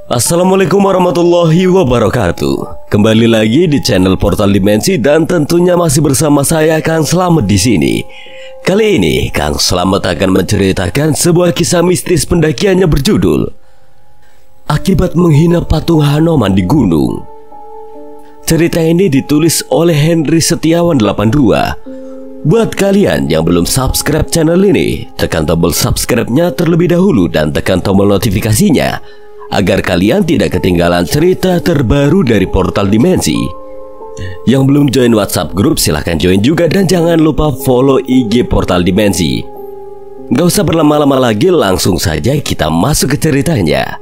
Assalamualaikum warahmatullahi wabarakatuh. Kembali lagi di channel Portal Dimensi dan tentunya masih bersama saya Kang Slamet di sini. Kali ini Kang Slamet akan menceritakan sebuah kisah mistis pendakiannya berjudul Akibat Menghina Patung Hanuman di Gunung. Cerita ini ditulis oleh Henry Setiawan 82. Buat kalian yang belum subscribe channel ini, tekan tombol subscribe-nya terlebih dahulu dan tekan tombol notifikasinya agar kalian tidak ketinggalan cerita terbaru dari Portal Dimensi. Yang belum join WhatsApp grup silahkan join juga dan jangan lupa follow IG Portal Dimensi. Gak usah berlama-lama lagi, langsung saja kita masuk ke ceritanya.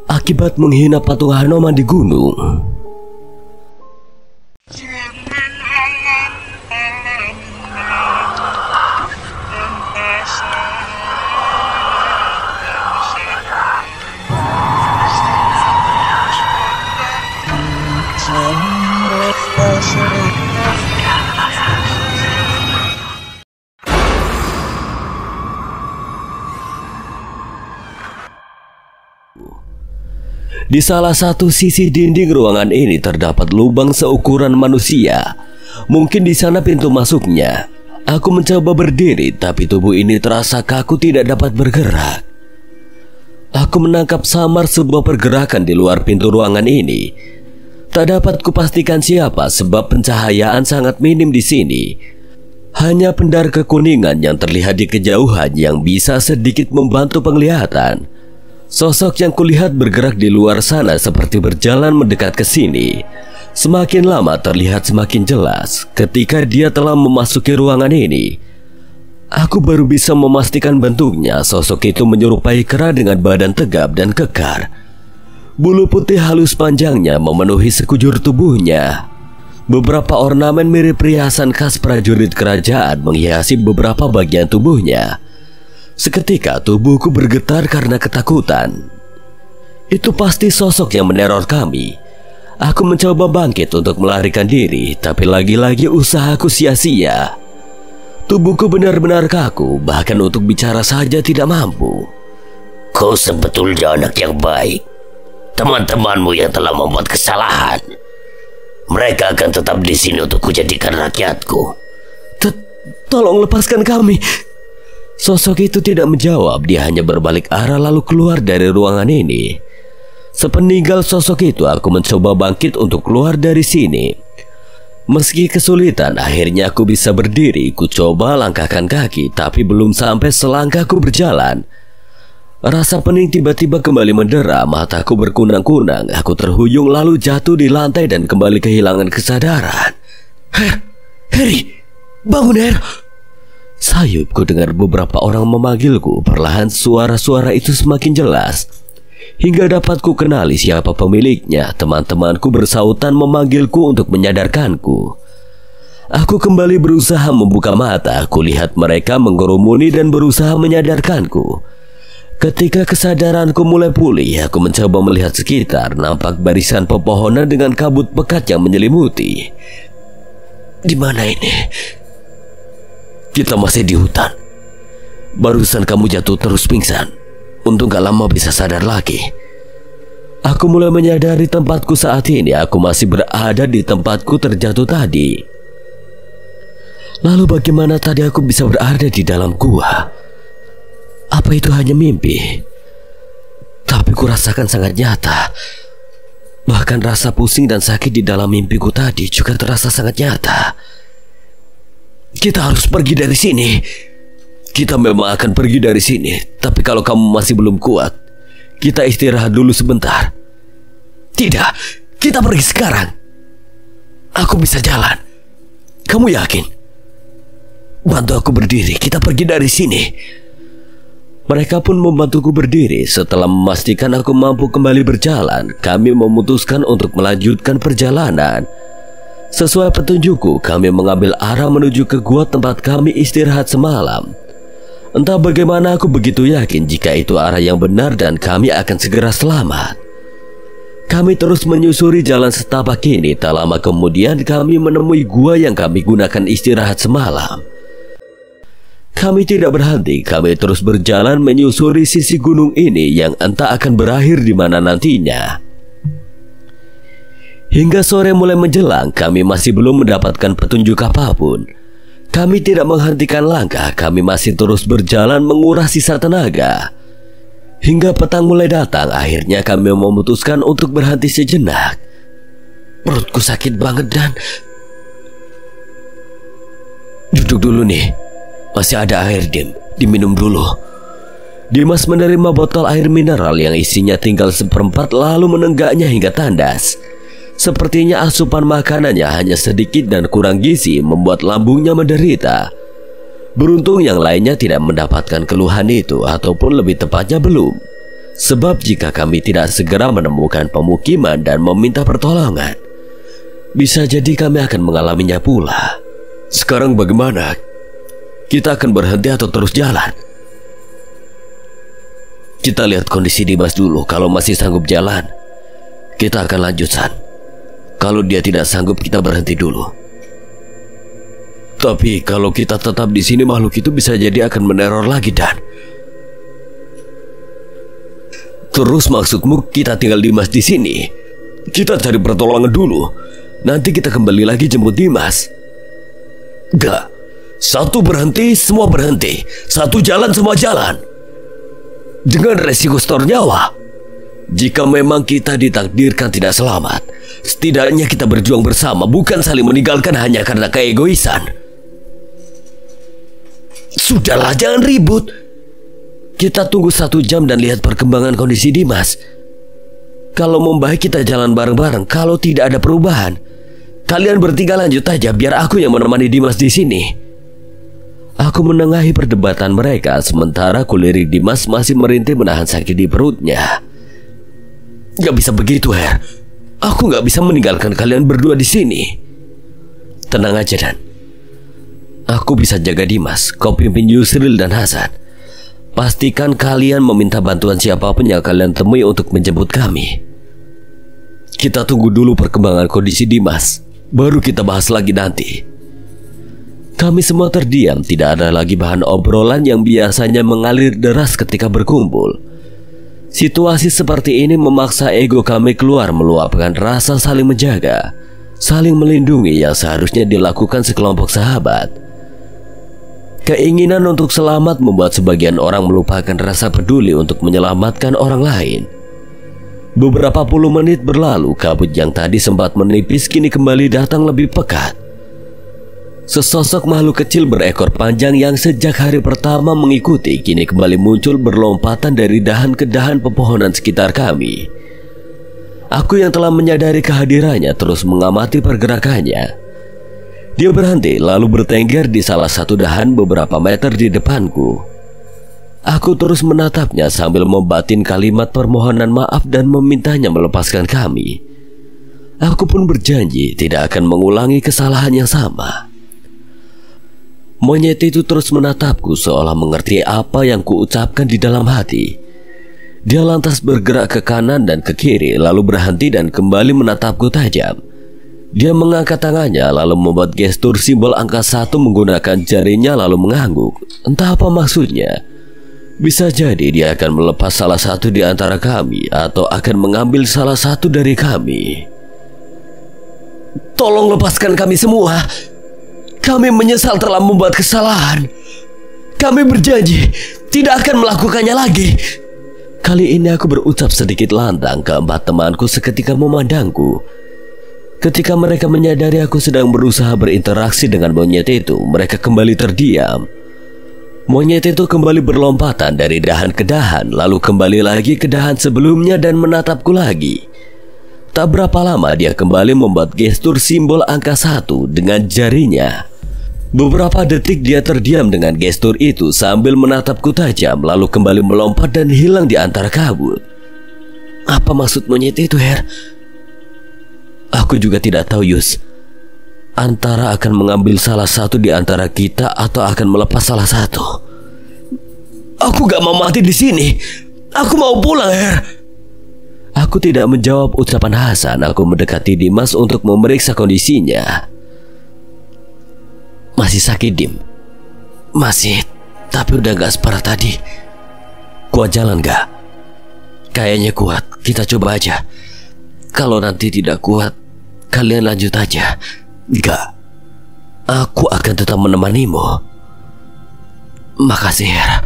Akibat menghina patung Hanuman di gunung. Di salah satu sisi dinding ruangan ini terdapat lubang seukuran manusia. Mungkin di sana pintu masuknya. Aku mencoba berdiri, tapi tubuh ini terasa kaku, tidak dapat bergerak. Aku menangkap samar sebuah pergerakan di luar pintu ruangan ini. Tak dapat kupastikan siapa sebab pencahayaan sangat minim di sini. Hanya pendar kekuningan yang terlihat di kejauhan yang bisa sedikit membantu penglihatan. Sosok yang kulihat bergerak di luar sana seperti berjalan mendekat ke sini. Semakin lama terlihat semakin jelas. Ketika dia telah memasuki ruangan ini, aku baru bisa memastikan bentuknya. Sosok itu menyerupai kera dengan badan tegap dan kekar. Bulu putih halus panjangnya memenuhi sekujur tubuhnya. Beberapa ornamen mirip perhiasan khas prajurit kerajaan menghiasi beberapa bagian tubuhnya. Seketika tubuhku bergetar karena ketakutan. Itu pasti sosok yang meneror kami. Aku mencoba bangkit untuk melarikan diri, tapi lagi-lagi usahaku sia-sia. Tubuhku benar-benar kaku, bahkan untuk bicara saja tidak mampu. Kau sebetulnya anak yang baik. Teman-temanmu yang telah membuat kesalahan, mereka akan tetap di sini untuk kujadikan rakyatku. Tolong lepaskan kami. Sosok itu tidak menjawab, dia hanya berbalik arah lalu keluar dari ruangan ini. Sepeninggal sosok itu, aku mencoba bangkit untuk keluar dari sini. Meski kesulitan, akhirnya aku bisa berdiri. Ku coba langkahkan kaki, tapi belum sampai selangkah ku berjalan. Rasa pening tiba-tiba kembali mendera, mataku berkunang-kunang. Aku terhuyung lalu jatuh di lantai dan kembali kehilangan kesadaran. Harry, bangun Her. Sayupku dengar beberapa orang memanggilku. Perlahan suara-suara itu semakin jelas, hingga dapat ku kenali siapa pemiliknya. Teman-temanku bersautan memanggilku untuk menyadarkanku. Aku kembali berusaha membuka mata. Kulihat mereka mengerumuni dan berusaha menyadarkanku. Ketika kesadaranku mulai pulih, aku mencoba melihat sekitar. Nampak barisan pepohonan dengan kabut pekat yang menyelimuti. Di mana ini? Kita masih di hutan. Barusan kamu jatuh terus pingsan. Untung gak lama bisa sadar lagi. Aku mulai menyadari tempatku saat ini. Aku masih berada di tempatku terjatuh tadi. Lalu bagaimana tadi aku bisa berada di dalam gua? Apa itu hanya mimpi? Tapi ku rasakan sangat nyata. Bahkan rasa pusing dan sakit di dalam mimpiku tadi juga terasa sangat nyata. Kita harus pergi dari sini. Kita memang akan pergi dari sini. Tapi kalau kamu masih belum kuat, kita istirahat dulu sebentar. Tidak, kita pergi sekarang. Aku bisa jalan. Kamu yakin? Bantu aku berdiri, kita pergi dari sini. Mereka pun membantuku berdiri. Setelah memastikan aku mampu kembali berjalan, kami memutuskan untuk melanjutkan perjalanan. Sesuai petunjukku, kami mengambil arah menuju ke gua tempat kami istirahat semalam. Entah bagaimana aku begitu yakin jika itu arah yang benar dan kami akan segera selamat. Kami terus menyusuri jalan setapak ini. Tak lama kemudian kami menemui gua yang kami gunakan istirahat semalam. Kami tidak berhenti, kami terus berjalan menyusuri sisi gunung ini yang entah akan berakhir di mana nantinya. Hingga sore mulai menjelang, kami masih belum mendapatkan petunjuk apapun. Kami tidak menghentikan langkah, kami masih terus berjalan menguras sisa tenaga. Hingga petang mulai datang, akhirnya kami memutuskan untuk berhenti sejenak. Perutku sakit banget dan... Duduk dulu nih, masih ada air Dim, diminum dulu. Dimas menerima botol air mineral yang isinya tinggal seperempat lalu menenggaknya hingga tandas. Sepertinya asupan makanannya hanya sedikit dan kurang gizi membuat lambungnya menderita. Beruntung yang lainnya tidak mendapatkan keluhan itu, ataupun lebih tepatnya belum. Sebab jika kami tidak segera menemukan pemukiman dan meminta pertolongan, bisa jadi kami akan mengalaminya pula. Sekarang bagaimana? Kita akan berhenti atau terus jalan? Kita lihat kondisi Dimas dulu. Kalau masih sanggup jalan, kita akan lanjutkan. Kalau dia tidak sanggup, kita berhenti dulu. Tapi kalau kita tetap di sini, makhluk itu bisa jadi akan meneror lagi dan... Terus maksudmu kita tinggal Dimas di sini? Kita cari pertolongan dulu. Nanti kita kembali lagi jemput Dimas. Enggak. Satu berhenti, semua berhenti. Satu jalan, semua jalan. Dengan resiko setor nyawa. Jika memang kita ditakdirkan tidak selamat, setidaknya kita berjuang bersama, bukan saling meninggalkan hanya karena keegoisan. Sudahlah, jangan ribut. Kita tunggu 1 jam dan lihat perkembangan kondisi Dimas. Kalau membaik kita jalan bareng-bareng. Kalau tidak ada perubahan, kalian bertiga lanjut aja, biar aku yang menemani Dimas di sini. Aku menengahi perdebatan mereka, sementara kulirik Dimas masih merintih menahan sakit di perutnya. Gak bisa begitu, Her. Aku gak bisa meninggalkan kalian berdua di sini. Tenang aja, Dan. Aku bisa jaga Dimas. Kau pimpin Yusril dan Hasan. Pastikan kalian meminta bantuan siapapun yang kalian temui untuk menjemput kami. Kita tunggu dulu perkembangan kondisi Dimas, baru kita bahas lagi nanti. Kami semua terdiam, tidak ada lagi bahan obrolan yang biasanya mengalir deras ketika berkumpul. Situasi seperti ini memaksa ego kami keluar meluapkan rasa saling menjaga, saling melindungi yang seharusnya dilakukan sekelompok sahabat. Keinginan untuk selamat membuat sebagian orang melupakan rasa peduli untuk menyelamatkan orang lain. Beberapa puluh menit berlalu, kabut yang tadi sempat menipis kini kembali datang lebih pekat. Sesosok makhluk kecil berekor panjang yang sejak hari pertama mengikuti kini kembali muncul berlompatan dari dahan ke dahan pepohonan sekitar kami. Aku yang telah menyadari kehadirannya terus mengamati pergerakannya. Dia berhenti lalu bertengger di salah satu dahan beberapa meter di depanku. Aku terus menatapnya sambil membatin kalimat permohonan maaf dan memintanya melepaskan kami. Aku pun berjanji tidak akan mengulangi kesalahan yang sama. Monyet itu terus menatapku seolah mengerti apa yang kuucapkan di dalam hati. Dia lantas bergerak ke kanan dan ke kiri lalu berhenti dan kembali menatapku tajam. Dia mengangkat tangannya lalu membuat gestur simbol angka 1 menggunakan jarinya lalu mengangguk. Entah apa maksudnya. Bisa jadi dia akan melepas salah satu di antara kami atau akan mengambil salah satu dari kami. Tolong lepaskan kami semua. Kami menyesal telah membuat kesalahan. Kami berjanji tidak akan melakukannya lagi. Kali ini aku berucap sedikit lantang. Keempat temanku seketika memandangku. Ketika mereka menyadari aku sedang berusaha berinteraksi dengan monyet itu, mereka kembali terdiam. Monyet itu kembali berlompatan dari dahan ke dahan, lalu kembali lagi ke dahan sebelumnya dan menatapku lagi. Tak berapa lama dia kembali membuat gestur simbol angka 1 dengan jarinya. Beberapa detik dia terdiam dengan gestur itu sambil menatapku tajam, lalu kembali melompat dan hilang di antara kabut. Apa maksud monyet itu, Her? Aku juga tidak tahu, Yus. Antara akan mengambil salah satu di antara kita atau akan melepas salah satu. Aku gak mau mati di sini. Aku mau pulang, Her. Aku tidak menjawab ucapan Hasan. Aku mendekati Dimas untuk memeriksa kondisinya. Masih sakit, Dim? Masih, tapi udah gak separah tadi. Kuat jalan gak? Kayaknya kuat, kita coba aja. Kalau nanti tidak kuat, kalian lanjut aja. Enggak, aku akan tetap menemanimu. Makasih, Her.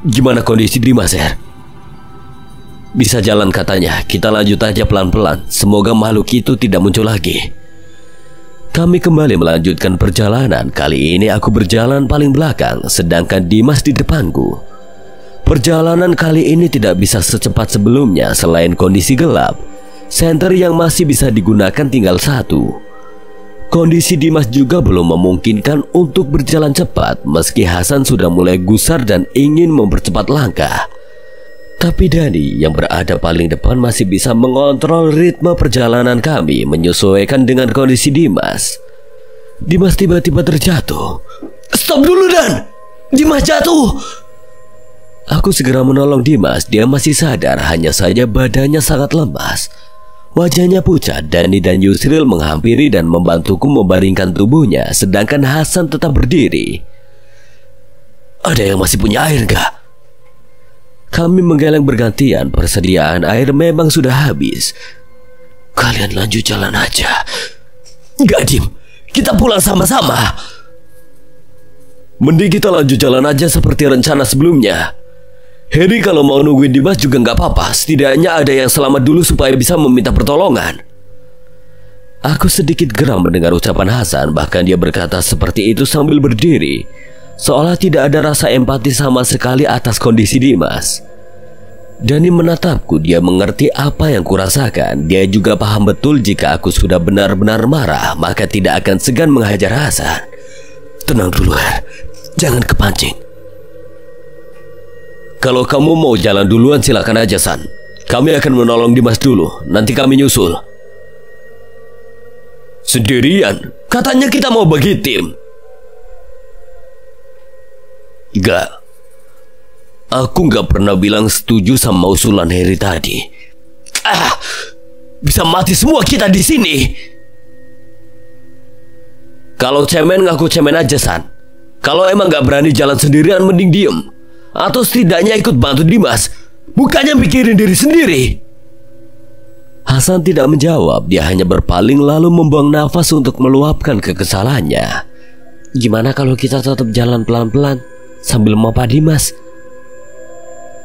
Gimana kondisi Dimas, Her? Bisa jalan katanya. Kita lanjut aja pelan-pelan. Semoga makhluk itu tidak muncul lagi. Kami kembali melanjutkan perjalanan. Kali ini aku berjalan paling belakang, sedangkan Dimas di depanku. Perjalanan kali ini tidak bisa secepat sebelumnya. Selain kondisi gelap, senter yang masih bisa digunakan tinggal satu. Kondisi Dimas juga belum memungkinkan untuk berjalan cepat, meski Hasan sudah mulai gusar dan ingin mempercepat langkah. Tapi Dani yang berada paling depan masih bisa mengontrol ritme perjalanan kami, menyesuaikan dengan kondisi Dimas. Dimas tiba-tiba terjatuh. Stop dulu, Dan! Dimas jatuh! Aku segera menolong Dimas. Dia masih sadar, hanya saja badannya sangat lemas. Wajahnya pucat. Dani dan Yusril menghampiri dan membantuku membaringkan tubuhnya, sedangkan Hasan tetap berdiri. Ada yang masih punya air gak? Kami menggeleng bergantian. Persediaan air memang sudah habis. Kalian lanjut jalan aja. Enggak, Dim. Kita pulang sama-sama. Mending kita lanjut jalan aja seperti rencana sebelumnya. Heri kalau mau nungguin Dimas juga nggak apa-apa. Setidaknya ada yang selamat dulu supaya bisa meminta pertolongan. Aku sedikit geram mendengar ucapan Hasan. Bahkan dia berkata seperti itu sambil berdiri, seolah tidak ada rasa empati sama sekali atas kondisi Dimas. Dani menatapku. Dia mengerti apa yang kurasakan. Dia juga paham betul jika aku sudah benar-benar marah, maka tidak akan segan menghajar Hasan. Tenang dulu, Her. Jangan kepancing. Kalau kamu mau jalan duluan silakan aja, San. Kami akan menolong Dimas dulu. Nanti kami nyusul. Sendirian? Katanya kita mau bagi tim. Enggak. Aku nggak pernah bilang setuju sama usulan Heri tadi. Bisa mati semua kita di sini. Kalau cemen ngaku cemen aja, San. Kalau emang nggak berani jalan sendirian, mending diem. Atau setidaknya ikut bantu Dimas. Bukannya mikirin diri sendiri. Hasan tidak menjawab. Dia hanya berpaling lalu membuang nafas untuk meluapkan kekesalannya. Gimana kalau kita tetap jalan pelan-pelan sambil mapa Dimas?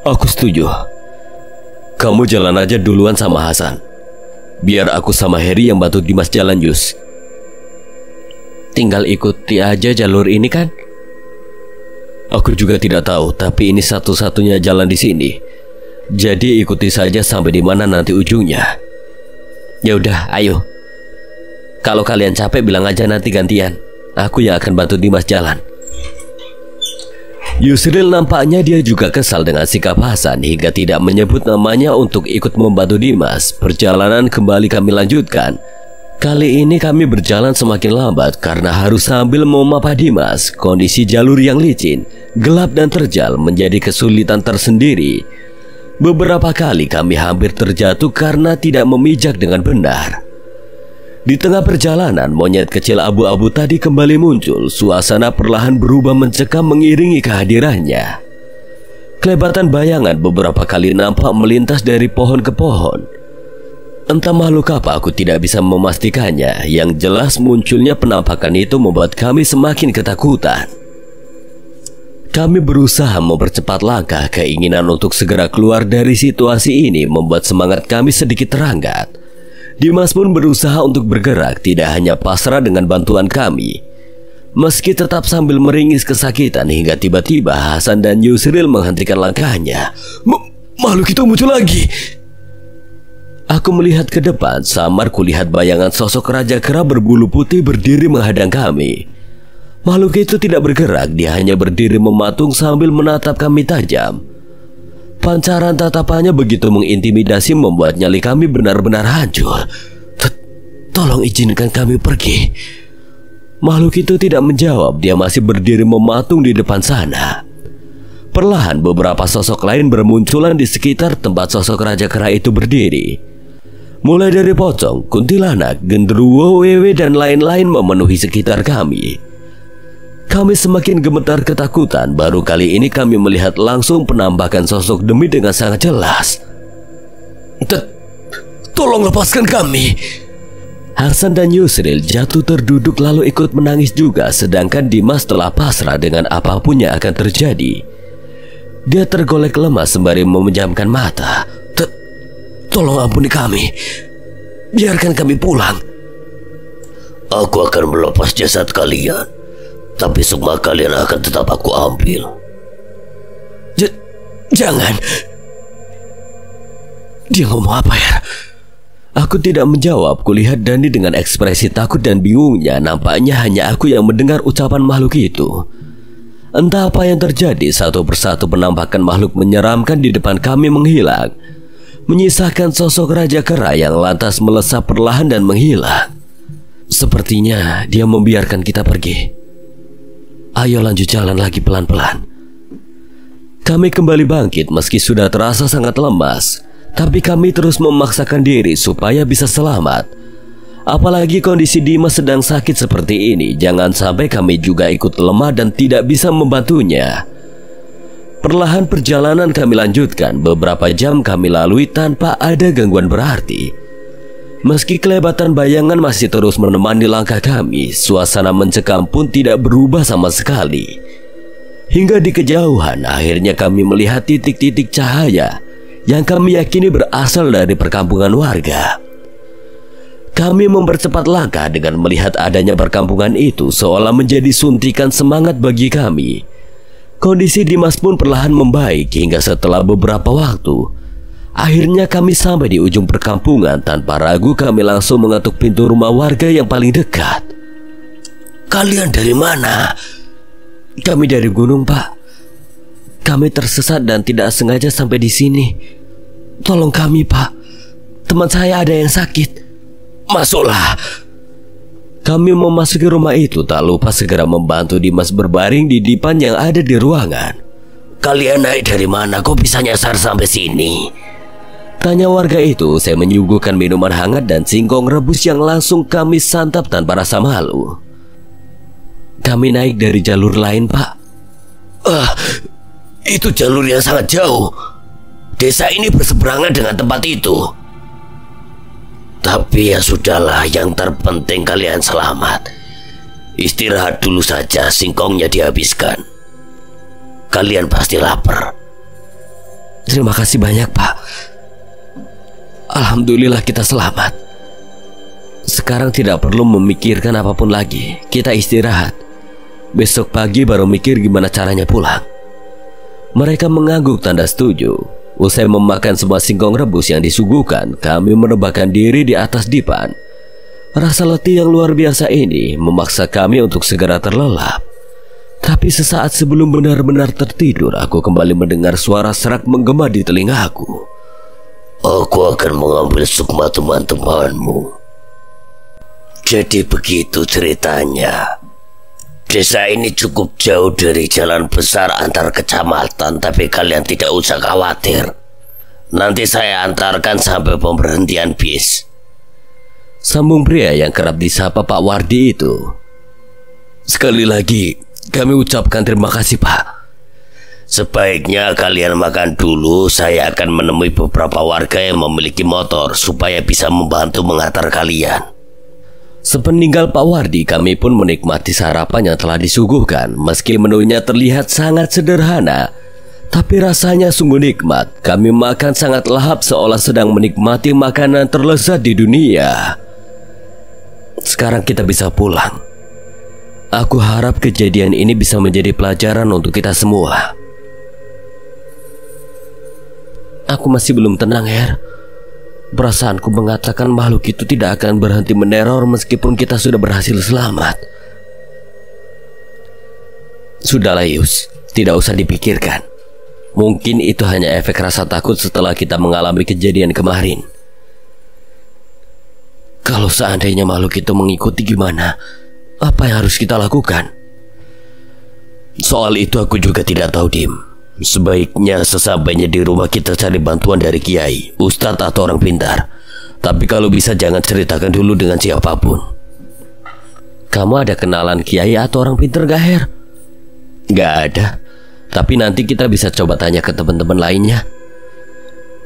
Aku setuju. Kamu jalan aja duluan sama Hasan. Biar aku sama Heri yang bantu Dimas jalan, Yus. Tinggal ikuti aja jalur ini kan? Aku juga tidak tahu, tapi ini satu-satunya jalan di sini. Jadi ikuti saja sampai di mana nanti ujungnya. Ya udah, ayo. Kalau kalian capek bilang aja nanti gantian. Aku yang akan bantu Dimas jalan. Yusril nampaknya dia juga kesal dengan sikap Hasan hingga tidak menyebut namanya untuk ikut membantu Dimas. Perjalanan kembali kami lanjutkan. Kali ini kami berjalan semakin lambat karena harus sambil memapa Dimas. Kondisi jalur yang licin, gelap dan terjal menjadi kesulitan tersendiri. Beberapa kali kami hampir terjatuh karena tidak memijak dengan benar. Di tengah perjalanan, monyet kecil abu-abu tadi kembali muncul. Suasana perlahan berubah mencekam mengiringi kehadirannya. Kelebatan bayangan beberapa kali nampak melintas dari pohon ke pohon. Entah makhluk apa, aku tidak bisa memastikannya. Yang jelas munculnya penampakan itu membuat kami semakin ketakutan. Kami berusaha mempercepat langkah. Keinginan untuk segera keluar dari situasi ini membuat semangat kami sedikit terangkat. Dimas pun berusaha untuk bergerak, tidak hanya pasrah dengan bantuan kami. Meski tetap sambil meringis kesakitan hingga tiba-tiba Hasan dan Yusril menghentikan langkahnya. Makhluk itu muncul lagi. Aku melihat ke depan, samar kulihat bayangan sosok Raja Kera berbulu putih berdiri menghadang kami. Makhluk itu tidak bergerak, dia hanya berdiri mematung sambil menatap kami tajam. Pancaran tatapannya begitu mengintimidasi membuat nyali kami benar-benar hancur. Tolong izinkan kami pergi. Makhluk itu tidak menjawab, dia masih berdiri mematung di depan sana. Perlahan beberapa sosok lain bermunculan di sekitar tempat sosok Raja Kera itu berdiri. Mulai dari pocong, kuntilanak, genderuwo, wewe dan lain-lain memenuhi sekitar kami. Kami semakin gemetar ketakutan. Baru kali ini kami melihat langsung penampakan sosok Demi dengan sangat jelas. Tolong lepaskan kami. Harsan dan Yusril jatuh terduduk lalu ikut menangis juga. Sedangkan Dimas telah pasrah dengan apapun yang akan terjadi. Dia tergolek lemas sembari memejamkan mata. Tolong ampuni kami. Biarkan kami pulang. Aku akan melepas jasad kalian, tapi sukma kalian akan tetap aku ambil. Jangan. Dia ngomong apa ya? Aku tidak menjawab. Kulihat Dani dengan ekspresi takut dan bingungnya. Nampaknya hanya aku yang mendengar ucapan makhluk itu. Entah apa yang terjadi, satu persatu penampakan makhluk menyeramkan di depan kami menghilang, menyisakan sosok Raja Kera yang lantas melesat perlahan dan menghilang. Sepertinya dia membiarkan kita pergi. Ayo lanjut jalan lagi pelan-pelan. Kami kembali bangkit meski sudah terasa sangat lemas. Tapi kami terus memaksakan diri supaya bisa selamat. Apalagi kondisi Dimas sedang sakit seperti ini. Jangan sampai kami juga ikut lemah dan tidak bisa membantunya. Perlahan perjalanan kami lanjutkan. Beberapa jam kami lalui tanpa ada gangguan berarti. Meski kelebatan bayangan masih terus menemani langkah kami, suasana mencekam pun tidak berubah sama sekali. Hingga di kejauhan akhirnya kami melihat titik-titik cahaya yang kami yakini berasal dari perkampungan warga. Kami mempercepat langkah dengan melihat adanya perkampungan itu seolah menjadi suntikan semangat bagi kami. Kondisi Dimas pun perlahan membaik hingga setelah beberapa waktu. Akhirnya kami sampai di ujung perkampungan. Tanpa ragu kami langsung mengetuk pintu rumah warga yang paling dekat. Kalian dari mana? Kami dari gunung, Pak. Kami tersesat dan tidak sengaja sampai di sini. Tolong kami, Pak. Teman saya ada yang sakit. Masuklah. Kami memasuki rumah itu, tak lupa segera membantu Dimas berbaring di dipan yang ada di ruangan. Kalian naik dari mana? Kok bisa nyasar sampai sini? Tanya warga itu. Saya menyuguhkan minuman hangat dan singkong rebus yang langsung kami santap tanpa rasa malu. Kami naik dari jalur lain, Pak. Itu jalur yang sangat jauh. Desa ini berseberangan dengan tempat itu. Tapi ya sudahlah, yang terpenting kalian selamat. Istirahat dulu saja, singkongnya dihabiskan. Kalian pasti lapar. Terima kasih banyak, Pak. Alhamdulillah kita selamat. Sekarang tidak perlu memikirkan apapun lagi. Kita istirahat. Besok pagi baru mikir gimana caranya pulang. Mereka mengangguk tanda setuju. Usai memakan semua singkong rebus yang disuguhkan, kami merebahkan diri di atas dipan. Rasa letih yang luar biasa ini memaksa kami untuk segera terlelap. Tapi sesaat sebelum benar-benar tertidur, aku kembali mendengar suara serak menggema di telingaku. Aku akan mengambil sukma teman-temanmu. Jadi begitu ceritanya. Desa ini cukup jauh dari jalan besar antar kecamatan, tapi kalian tidak usah khawatir. Nanti saya antarkan sampai pemberhentian bis. Sambung pria yang kerap disapa Pak Wardi itu. Sekali lagi, kami ucapkan terima kasih, Pak. Sebaiknya kalian makan dulu. Saya akan menemui beberapa warga yang memiliki motor supaya bisa membantu mengantar kalian. Sepeninggal Pak Wardi, kami pun menikmati sarapan yang telah disuguhkan. Meski menunya terlihat sangat sederhana, tapi rasanya sungguh nikmat. Kami makan sangat lahap seolah sedang menikmati makanan terlezat di dunia. Sekarang kita bisa pulang. Aku harap kejadian ini bisa menjadi pelajaran untuk kita semua. Aku masih belum tenang, Her. Perasaanku mengatakan makhluk itu tidak akan berhenti meneror meskipun kita sudah berhasil selamat. Sudahlah Yus, tidak usah dipikirkan. Mungkin itu hanya efek rasa takut setelah kita mengalami kejadian kemarin. Kalau seandainya makhluk itu mengikuti gimana? Apa yang harus kita lakukan? Soal itu aku juga tidak tahu, Dim. Sebaiknya sesampainya di rumah kita cari bantuan dari kiai, ustadz atau orang pintar. Tapi kalau bisa jangan ceritakan dulu dengan siapapun. Kamu ada kenalan kiai atau orang pintar gak, Her? Gak ada. Tapi nanti kita bisa coba tanya ke teman-teman lainnya.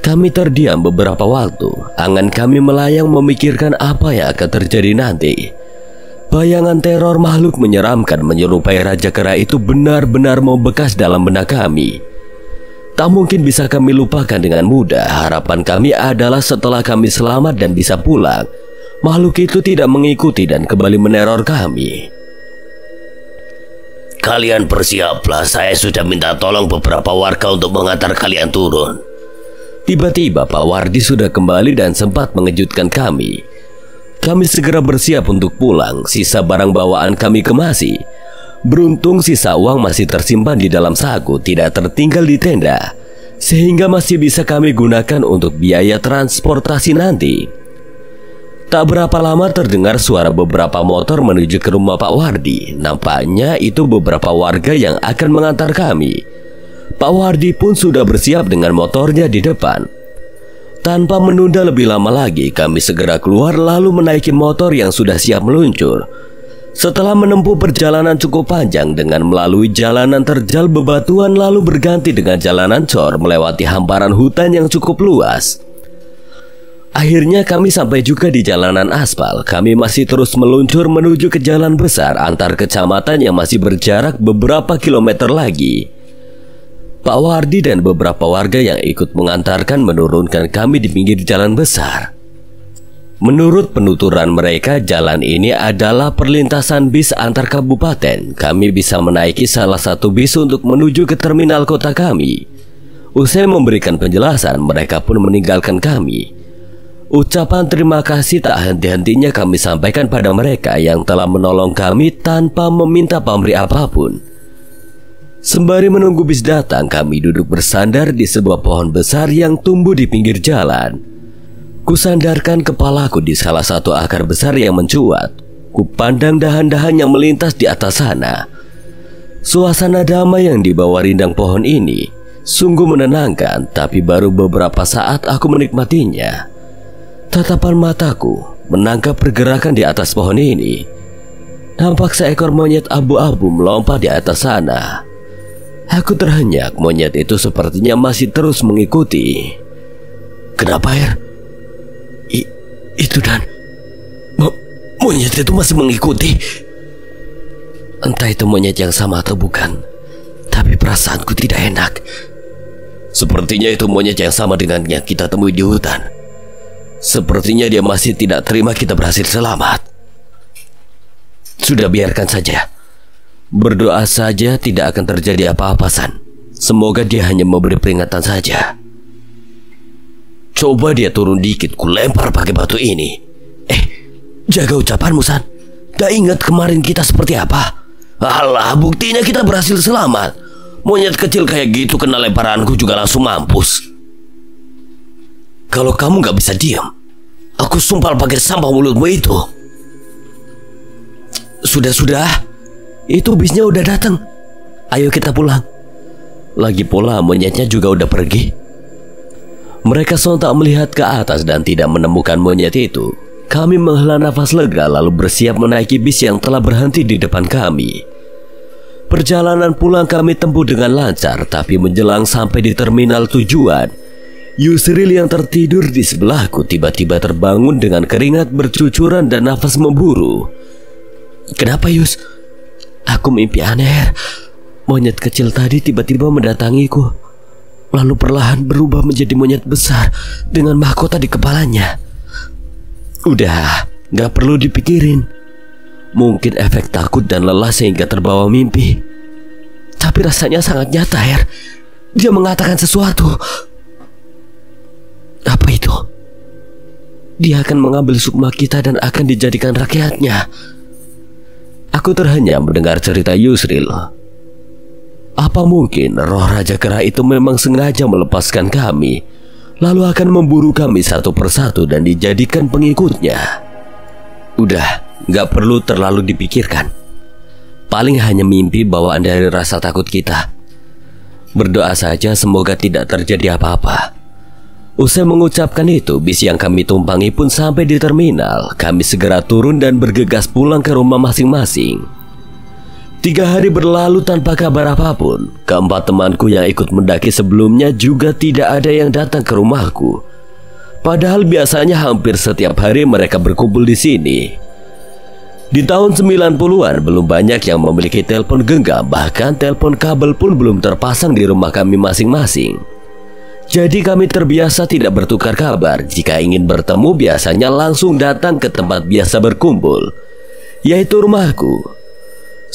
Kami terdiam beberapa waktu. Angan kami melayang memikirkan apa yang akan terjadi nanti. Bayangan teror makhluk menyeramkan menyerupai Raja Kera itu benar-benar membekas dalam benak kami. Tak mungkin bisa kami lupakan dengan mudah. Harapan kami adalah setelah kami selamat dan bisa pulang, makhluk itu tidak mengikuti dan kembali meneror kami. Kalian bersiaplah, saya sudah minta tolong beberapa warga untuk mengantar kalian turun. Tiba-tiba Pak Wardi sudah kembali dan sempat mengejutkan kami. Kami segera bersiap untuk pulang. Sisa barang bawaan kami kemasi. Beruntung sisa uang masih tersimpan di dalam saku, tidak tertinggal di tenda, sehingga masih bisa kami gunakan untuk biaya transportasi nanti. Tak berapa lama terdengar suara beberapa motor menuju ke rumah Pak Wardi. Nampaknya itu beberapa warga yang akan mengantar kami. Pak Wardi pun sudah bersiap dengan motornya di depan. Tanpa menunda lebih lama lagi, kami segera keluar lalu menaiki motor yang sudah siap meluncur. Setelah menempuh perjalanan cukup panjang dengan melalui jalanan terjal bebatuan lalu berganti dengan jalanan cor melewati hamparan hutan yang cukup luas. Akhirnya kami sampai juga di jalanan aspal. Kami masih terus meluncur menuju ke jalan besar antar kecamatan yang masih berjarak beberapa kilometer lagi. Pak Wardi dan beberapa warga yang ikut mengantarkan menurunkan kami di pinggir jalan besar. Menurut penuturan mereka, jalan ini adalah perlintasan bis antar kabupaten. Kami bisa menaiki salah satu bis untuk menuju ke terminal kota kami. Usai memberikan penjelasan, mereka pun meninggalkan kami. Ucapan terima kasih tak henti-hentinya kami sampaikan pada mereka yang telah menolong kami tanpa meminta pamrih apapun. Sembari menunggu bis datang, kami duduk bersandar di sebuah pohon besar yang tumbuh di pinggir jalan. Kusandarkan kepalaku di salah satu akar besar yang mencuat. Kupandang dahan-dahan yang melintas di atas sana. Suasana damai yang dibawa rindang pohon ini sungguh menenangkan, tapi baru beberapa saat aku menikmatinya. Tatapan mataku menangkap pergerakan di atas pohon ini. Nampak seekor monyet abu-abu melompat di atas sana. Aku terhenyak, monyet itu sepertinya masih terus mengikuti. Kenapa, Her? Itu dan monyet itu masih mengikuti. Entah itu monyet yang sama atau bukan, tapi perasaanku tidak enak. Sepertinya itu monyet yang sama dengan yang kita temui di hutan. Sepertinya dia masih tidak terima kita berhasil selamat. Sudah, biarkan saja. Berdoa saja tidak akan terjadi apa-apa, San. Semoga dia hanya memberi peringatan saja. Coba dia turun dikit, ku lempar pakai batu ini. Jaga ucapanmu, San. Gak ingat kemarin kita seperti apa? Alah, buktinya kita berhasil selamat. Monyet kecil kayak gitu kena lemparanku juga langsung mampus. Kalau kamu gak bisa diam, aku sumpal pakai sampah mulutmu itu. Sudah, itu bisnya udah datang. Ayo kita pulang. Lagi pula monyetnya juga udah pergi. Mereka sontak melihat ke atas dan tidak menemukan monyet itu. Kami menghela nafas lega lalu bersiap menaiki bis yang telah berhenti di depan kami. Perjalanan pulang kami tempuh dengan lancar, tapi menjelang sampai di terminal tujuan, Yusril yang tertidur di sebelahku tiba-tiba terbangun dengan keringat bercucuran dan nafas memburu. Kenapa, Yus? Aku mimpi aneh. Monyet kecil tadi tiba-tiba mendatangiku, lalu perlahan berubah menjadi monyet besar dengan mahkota di kepalanya. Udah, gak perlu dipikirin. Mungkin efek takut dan lelah sehingga terbawa mimpi. Tapi rasanya sangat nyata, Her. Dia mengatakan sesuatu. Apa itu? Dia akan mengambil sukma kita dan akan dijadikan rakyatnya. Aku terhenyam mendengar cerita Yusril. Apa mungkin roh Raja Kera itu memang sengaja melepaskan kami, lalu akan memburu kami satu persatu dan dijadikan pengikutnya? Udah, gak perlu terlalu dipikirkan. Paling hanya mimpi bawaan dari rasa takut kita. Berdoa saja semoga tidak terjadi apa-apa. Usai mengucapkan itu, bis yang kami tumpangi pun sampai di terminal. Kami segera turun dan bergegas pulang ke rumah masing-masing. 3 hari berlalu tanpa kabar apapun. Keempat temanku yang ikut mendaki sebelumnya juga tidak ada yang datang ke rumahku. Padahal biasanya hampir setiap hari mereka berkumpul di sini. Di tahun 90-an belum banyak yang memiliki telepon genggam, bahkan telepon kabel pun belum terpasang di rumah kami masing-masing. Jadi kami terbiasa tidak bertukar kabar. Jika ingin bertemu biasanya langsung datang ke tempat biasa berkumpul, yaitu rumahku.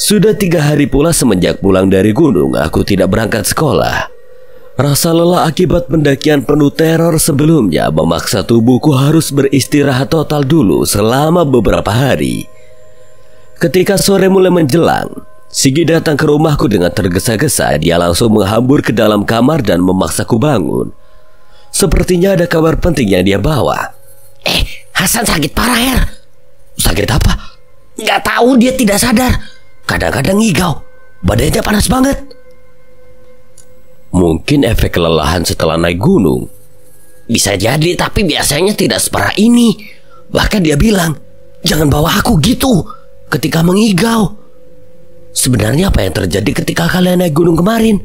Sudah 3 hari pula semenjak pulang dari gunung, aku tidak berangkat sekolah. Rasa lelah akibat pendakian penuh teror sebelumnya memaksa tubuhku harus beristirahat total dulu selama beberapa hari. Ketika sore mulai menjelang, Sigi datang ke rumahku dengan tergesa-gesa. Dia langsung menghambur ke dalam kamar dan memaksaku bangun. Sepertinya ada kabar penting yang dia bawa. Hasan sakit parah, Her. Sakit apa? Nggak tahu, dia tidak sadar. Kadang-kadang ngigau, badannya panas banget. Mungkin efek kelelahan setelah naik gunung. Bisa jadi, tapi biasanya tidak separah ini. Bahkan dia bilang, jangan bawa aku gitu ketika mengigau. Sebenarnya apa yang terjadi ketika kalian naik gunung kemarin?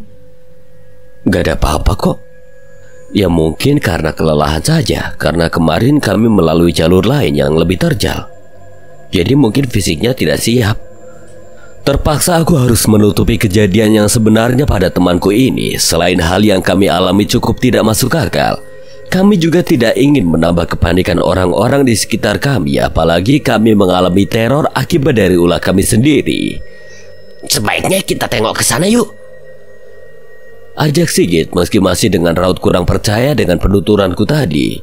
Gak ada apa-apa kok. Ya mungkin karena kelelahan saja. Karena kemarin kami melalui jalur lain yang lebih terjal. Jadi mungkin fisiknya tidak siap. Terpaksa aku harus menutupi kejadian yang sebenarnya pada temanku ini. Selain hal yang kami alami cukup tidak masuk akal, kami juga tidak ingin menambah kepanikan orang-orang di sekitar kami. Apalagi kami mengalami teror akibat dari ulah kami sendiri. Sebaiknya kita tengok ke sana yuk, ajak Sigit meski masih dengan raut kurang percaya dengan penuturanku tadi.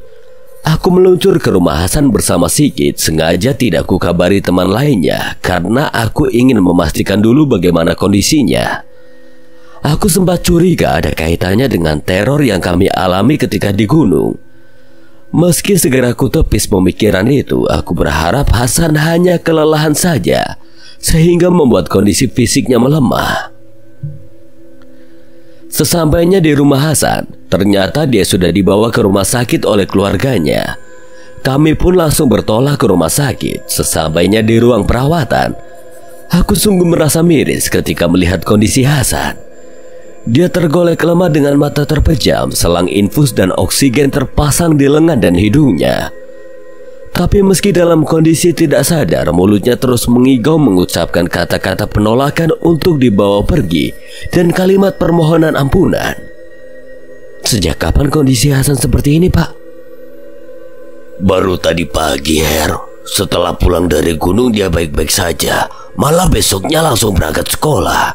Aku meluncur ke rumah Hasan bersama Sigit. Sengaja tidak kukabari teman lainnya karena aku ingin memastikan dulu bagaimana kondisinya. Aku sempat curiga ada kaitannya dengan teror yang kami alami ketika di gunung. Meski segera kutepis pemikiran itu, aku berharap Hasan hanya kelelahan saja sehingga membuat kondisi fisiknya melemah. Sesampainya di rumah Hasan, ternyata dia sudah dibawa ke rumah sakit oleh keluarganya. Kami pun langsung bertolak ke rumah sakit. Sesampainya di ruang perawatan, aku sungguh merasa miris ketika melihat kondisi Hasan. Dia tergolek lemah dengan mata terpejam, selang infus dan oksigen terpasang di lengan dan hidungnya. Tapi meski dalam kondisi tidak sadar, mulutnya terus mengigau mengucapkan kata-kata penolakan untuk dibawa pergi dan kalimat permohonan ampunan. Sejak kapan kondisi Hasan seperti ini, Pak? Baru tadi pagi, Her. Setelah pulang dari gunung dia baik-baik saja. Malah besoknya langsung berangkat sekolah.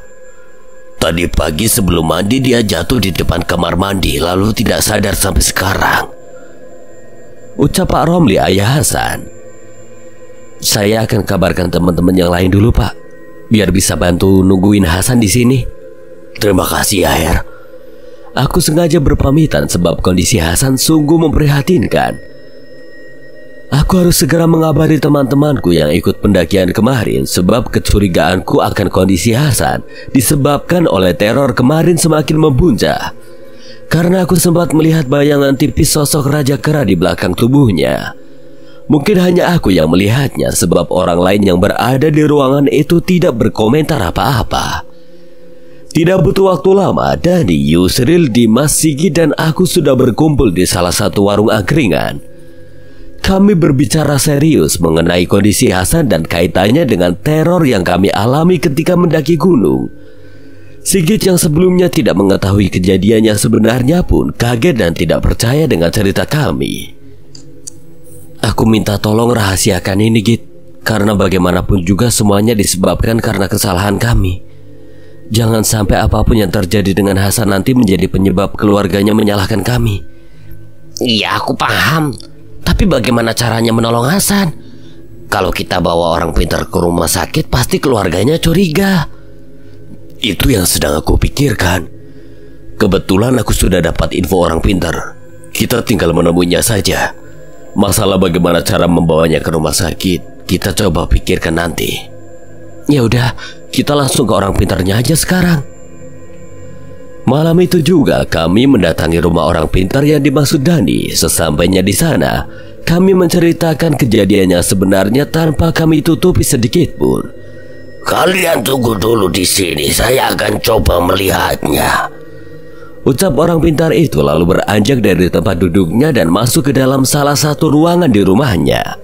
Tadi pagi sebelum mandi dia jatuh di depan kamar mandi lalu tidak sadar sampai sekarang, ucap Pak Romli, ayah Hasan. Saya akan kabarkan teman-teman yang lain dulu, Pak, biar bisa bantu nungguin Hasan di sini. Terima kasih, Her. Aku sengaja berpamitan sebab kondisi Hasan sungguh memprihatinkan. Aku harus segera mengabari teman-temanku yang ikut pendakian kemarin sebab kecurigaanku akan kondisi Hasan disebabkan oleh teror kemarin semakin membuncah. Karena aku sempat melihat bayangan tipis sosok Raja Kera di belakang tubuhnya. Mungkin hanya aku yang melihatnya sebab orang lain yang berada di ruangan itu tidak berkomentar apa-apa. Tidak butuh waktu lama, Dani, Yusril, Dimas, Sigi dan aku sudah berkumpul di salah satu warung angkringan. Kami berbicara serius mengenai kondisi Hasan dan kaitannya dengan teror yang kami alami ketika mendaki gunung. Sigit yang sebelumnya tidak mengetahui kejadiannya sebenarnya pun kaget dan tidak percaya dengan cerita kami. Aku minta tolong rahasiakan ini, Git, karena bagaimanapun juga semuanya disebabkan karena kesalahan kami. Jangan sampai apapun yang terjadi dengan Hasan nanti menjadi penyebab keluarganya menyalahkan kami. Iya, aku paham. Tapi bagaimana caranya menolong Hasan? Kalau kita bawa orang pintar ke rumah sakit pasti keluarganya curiga. Itu yang sedang aku pikirkan. Kebetulan aku sudah dapat info orang pintar. Kita tinggal menemuinya saja. Masalah bagaimana cara membawanya ke rumah sakit, kita coba pikirkan nanti. Ya udah, kita langsung ke orang pintarnya aja sekarang. Malam itu juga kami mendatangi rumah orang pintar yang dimaksud Dani. Sesampainya di sana, kami menceritakan kejadiannya sebenarnya tanpa kami tutupi sedikit pun. Kalian tunggu dulu di sini, saya akan coba melihatnya. Ucap orang pintar itu lalu beranjak dari tempat duduknya dan masuk ke dalam salah satu ruangan di rumahnya.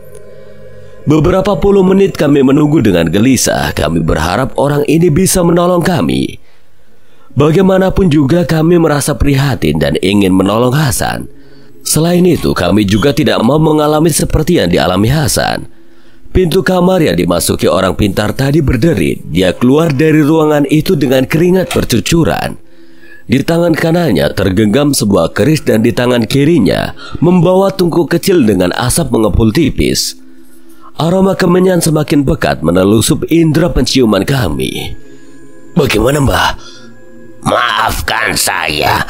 Beberapa puluh menit kami menunggu dengan gelisah. Kami berharap orang ini bisa menolong kami. Bagaimanapun juga kami merasa prihatin dan ingin menolong Hasan. Selain itu, kami juga tidak mau mengalami seperti yang dialami Hasan. Pintu kamar yang dimasuki orang pintar tadi berderit. Dia keluar dari ruangan itu dengan keringat bercucuran. Di tangan kanannya tergenggam sebuah keris dan di tangan kirinya membawa tungku kecil dengan asap mengepul tipis. Aroma kemenyan semakin pekat menelusup indera penciuman kami. Bagaimana, Mbah? Maafkan saya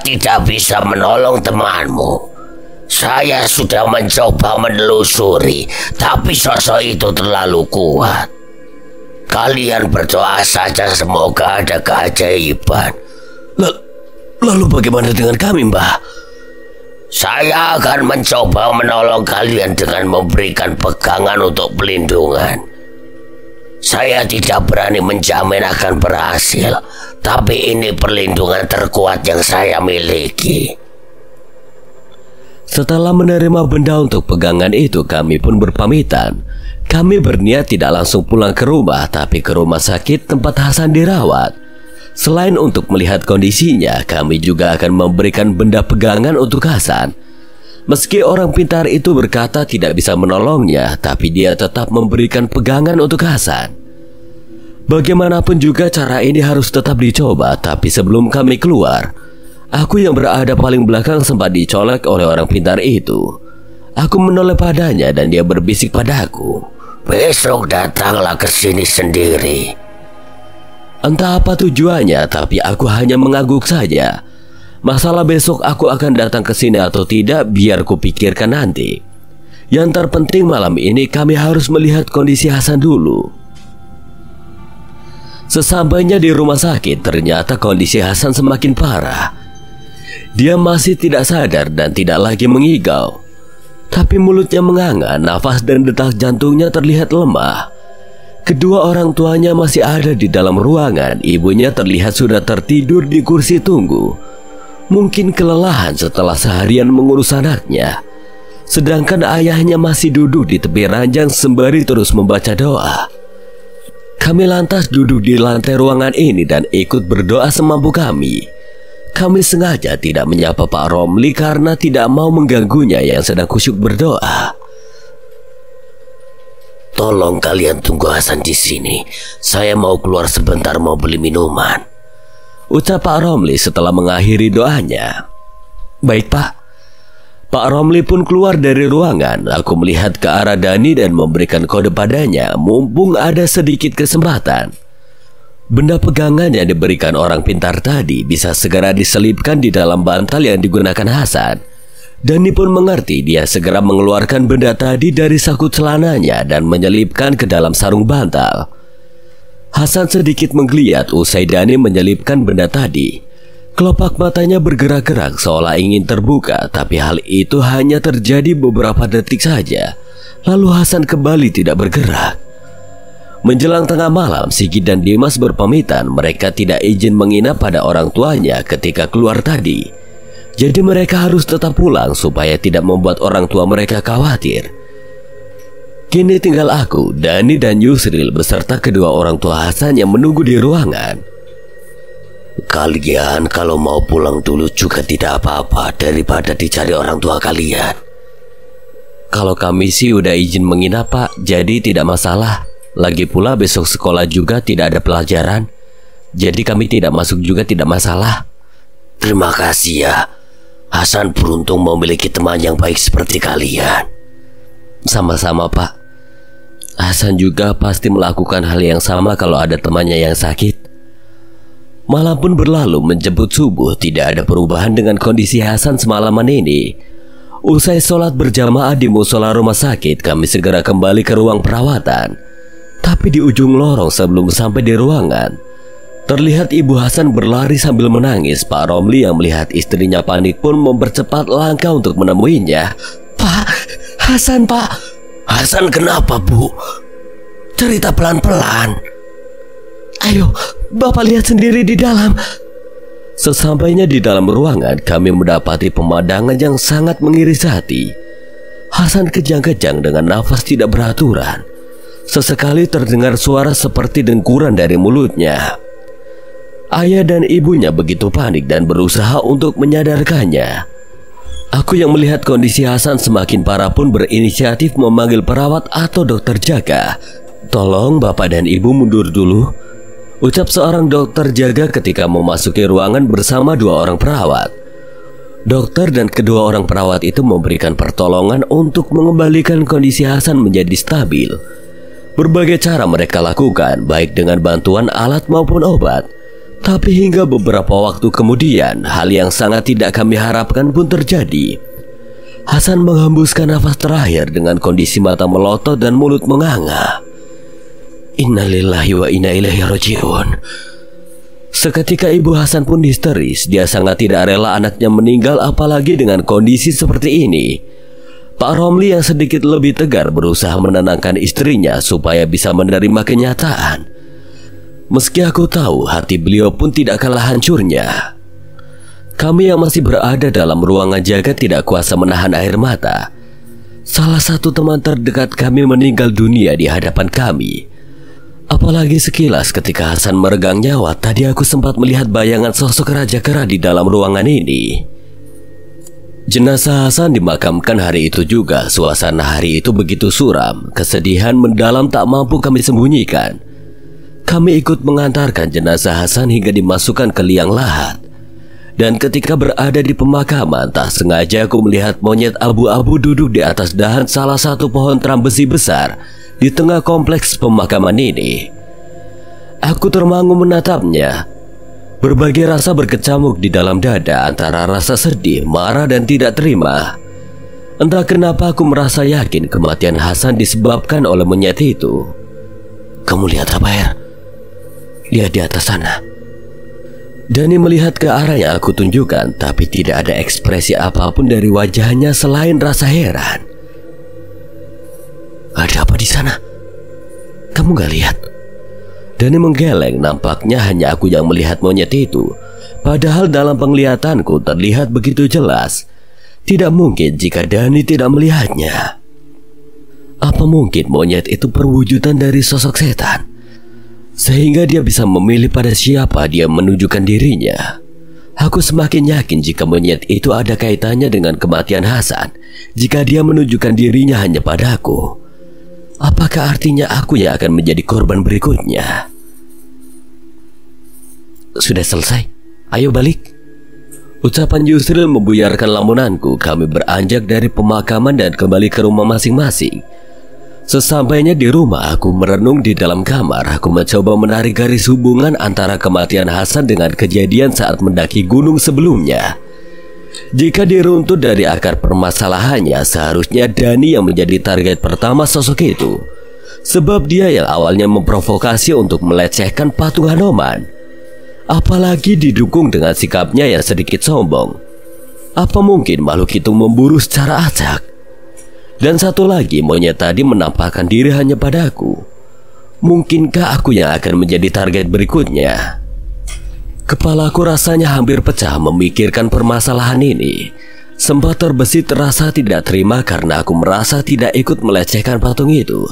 tidak bisa menolong temanmu. Saya sudah mencoba menelusuri, tapi sosok itu terlalu kuat. Kalian berdoa saja semoga ada keajaiban. Lalu bagaimana dengan kami, Mbah? Saya akan mencoba menolong kalian dengan memberikan pegangan untuk pelindungan. Saya tidak berani menjamin akan berhasil, tapi ini perlindungan terkuat yang saya miliki. Setelah menerima benda untuk pegangan itu, kami pun berpamitan. Kami berniat tidak langsung pulang ke rumah, tapi ke rumah sakit tempat Hasan dirawat. Selain untuk melihat kondisinya, kami juga akan memberikan benda pegangan untuk Hasan. Meski orang pintar itu berkata tidak bisa menolongnya, tapi dia tetap memberikan pegangan untuk Hasan. Bagaimanapun juga cara ini harus tetap dicoba, tapi sebelum kami keluar, aku yang berada paling belakang sempat dicolek oleh orang pintar itu. Aku menoleh padanya dan dia berbisik padaku, "Besok datanglah ke sini sendiri." Entah apa tujuannya, tapi aku hanya mengangguk saja. Masalah besok aku akan datang ke sini atau tidak, biar kupikirkan nanti. Yang terpenting malam ini kami harus melihat kondisi Hasan dulu. Sesampainya di rumah sakit, ternyata kondisi Hasan semakin parah. Dia masih tidak sadar dan tidak lagi mengigau. Tapi mulutnya menganga, nafas dan detak jantungnya terlihat lemah. Kedua orang tuanya masih ada di dalam ruangan. Ibunya terlihat sudah tertidur di kursi tunggu. Mungkin kelelahan setelah seharian mengurus anaknya. Sedangkan ayahnya masih duduk di tepi ranjang sembari terus membaca doa. Kami lantas duduk di lantai ruangan ini dan ikut berdoa semampu kami. Kami sengaja tidak menyapa Pak Romli karena tidak mau mengganggunya yang sedang khusyuk berdoa. "Tolong kalian tunggu Hasan di sini. Saya mau keluar sebentar mau beli minuman," ucap Pak Romli setelah mengakhiri doanya. "Baik, Pak." Pak Romli pun keluar dari ruangan. Aku melihat ke arah Dani dan memberikan kode padanya mumpung ada sedikit kesempatan. Benda pegangan yang diberikan orang pintar tadi bisa segera diselipkan di dalam bantal yang digunakan Hasan. Dani pun mengerti. Dia segera mengeluarkan benda tadi dari saku celananya dan menyelipkan ke dalam sarung bantal. Hasan sedikit menggeliat usai Dani menyelipkan benda tadi. Kelopak matanya bergerak-gerak seolah ingin terbuka, tapi hal itu hanya terjadi beberapa detik saja. Lalu Hasan kembali tidak bergerak. Menjelang tengah malam, Sigit dan Dimas berpamitan mereka tidak izin menginap pada orang tuanya ketika keluar tadi. Jadi mereka harus tetap pulang supaya tidak membuat orang tua mereka khawatir. Kini tinggal aku, Dani dan Yusril beserta kedua orang tua Hasan yang menunggu di ruangan. "Kalian kalau mau pulang dulu juga tidak apa-apa daripada dicari orang tua kalian." "Kalau kami sih udah izin menginap, Pak, jadi tidak masalah. Lagi pula besok sekolah juga tidak ada pelajaran, jadi kami tidak masuk juga tidak masalah." "Terima kasih ya. Hasan beruntung memiliki teman yang baik seperti kalian." "Sama-sama, Pak. Hasan juga pasti melakukan hal yang sama kalau ada temannya yang sakit." Malam pun berlalu menjemput subuh. Tidak ada perubahan dengan kondisi Hasan semalaman ini. Usai sholat berjamaah di musola rumah sakit, kami segera kembali ke ruang perawatan. Tapi di ujung lorong sebelum sampai di ruangan, terlihat ibu Hasan berlari sambil menangis. Pak Romli yang melihat istrinya panik pun mempercepat langkah untuk menemuinya. "Pak, Hasan, Pak." "Hasan kenapa, Bu? Cerita pelan-pelan." Ayo, Bapak lihat sendiri di dalam. Sesampainya di dalam ruangan, kami mendapati pemandangan yang sangat mengiris hati. Hasan kejang-kejang dengan nafas tidak beraturan. Sesekali terdengar suara seperti dengkuran dari mulutnya. Ayah dan ibunya begitu panik dan berusaha untuk menyadarkannya. Aku yang melihat kondisi Hasan semakin parah pun berinisiatif memanggil perawat atau dokter jaga. "Tolong Bapak dan Ibu mundur dulu," ucap seorang dokter jaga ketika memasuki ruangan bersama dua orang perawat. Dokter dan kedua orang perawat itu memberikan pertolongan untuk mengembalikan kondisi Hasan menjadi stabil. Berbagai cara mereka lakukan, baik dengan bantuan alat maupun obat. Tapi hingga beberapa waktu kemudian, hal yang sangat tidak kami harapkan pun terjadi. Hasan menghembuskan nafas terakhir dengan kondisi mata melotot dan mulut menganga. Innalillahi wa inna ilaihi raji'un. Seketika ibu Hasan pun histeris. Dia sangat tidak rela anaknya meninggal, apalagi dengan kondisi seperti ini. Pak Romli yang sedikit lebih tegar berusaha menenangkan istrinya supaya bisa menerima kenyataan. Meski aku tahu hati beliau pun tidak kalah hancurnya. Kami yang masih berada dalam ruangan jaga tidak kuasa menahan air mata. Salah satu teman terdekat kami meninggal dunia di hadapan kami. Apalagi sekilas ketika Hasan meregang nyawa, tadi aku sempat melihat bayangan sosok Raja Kera di dalam ruangan ini. Jenazah Hasan dimakamkan hari itu juga. Suasana hari itu begitu suram. Kesedihan mendalam tak mampu kami sembunyikan. Kami ikut mengantarkan jenazah Hasan hingga dimasukkan ke liang lahat. Dan ketika berada di pemakaman, tak sengaja aku melihat monyet abu-abu duduk di atas dahan salah satu pohon teram besi besar di tengah kompleks pemakaman ini. Aku termangu menatapnya. Berbagai rasa berkecamuk di dalam dada antara rasa sedih, marah dan tidak terima. Entah kenapa aku merasa yakin kematian Hasan disebabkan oleh monyet itu. "Kamu lihat apa, Her? Lihat di atas sana." Dani melihat ke arah yang aku tunjukkan, tapi tidak ada ekspresi apapun dari wajahnya selain rasa heran. "Ada apa di sana? Kamu gak lihat?" Dani menggeleng. Nampaknya hanya aku yang melihat monyet itu. Padahal dalam penglihatanku terlihat begitu jelas. Tidak mungkin jika Dani tidak melihatnya. Apa mungkin monyet itu perwujudan dari sosok setan, sehingga dia bisa memilih pada siapa dia menunjukkan dirinya? Aku semakin yakin jika monyet itu ada kaitannya dengan kematian Hasan. Jika dia menunjukkan dirinya hanya padaku, apakah artinya aku yang akan menjadi korban berikutnya? "Sudah selesai, ayo balik." Ucapan Yusril membuyarkan lamunanku. Kami beranjak dari pemakaman dan kembali ke rumah masing-masing. Sesampainya di rumah, aku merenung di dalam kamar. Aku mencoba menarik garis hubungan antara kematian Hasan dengan kejadian saat mendaki gunung sebelumnya. Jika diruntut dari akar permasalahannya, seharusnya Dani yang menjadi target pertama sosok itu. Sebab dia yang awalnya memprovokasi untuk melecehkan patung Hanoman. Apalagi didukung dengan sikapnya yang sedikit sombong. Apa mungkin makhluk itu memburu secara acak? Dan satu lagi, monyet tadi menampakkan diri hanya padaku. Mungkinkah aku yang akan menjadi target berikutnya? Kepalaku rasanya hampir pecah memikirkan permasalahan ini. Sempat terbesit rasa tidak terima karena aku merasa tidak ikut melecehkan patung itu.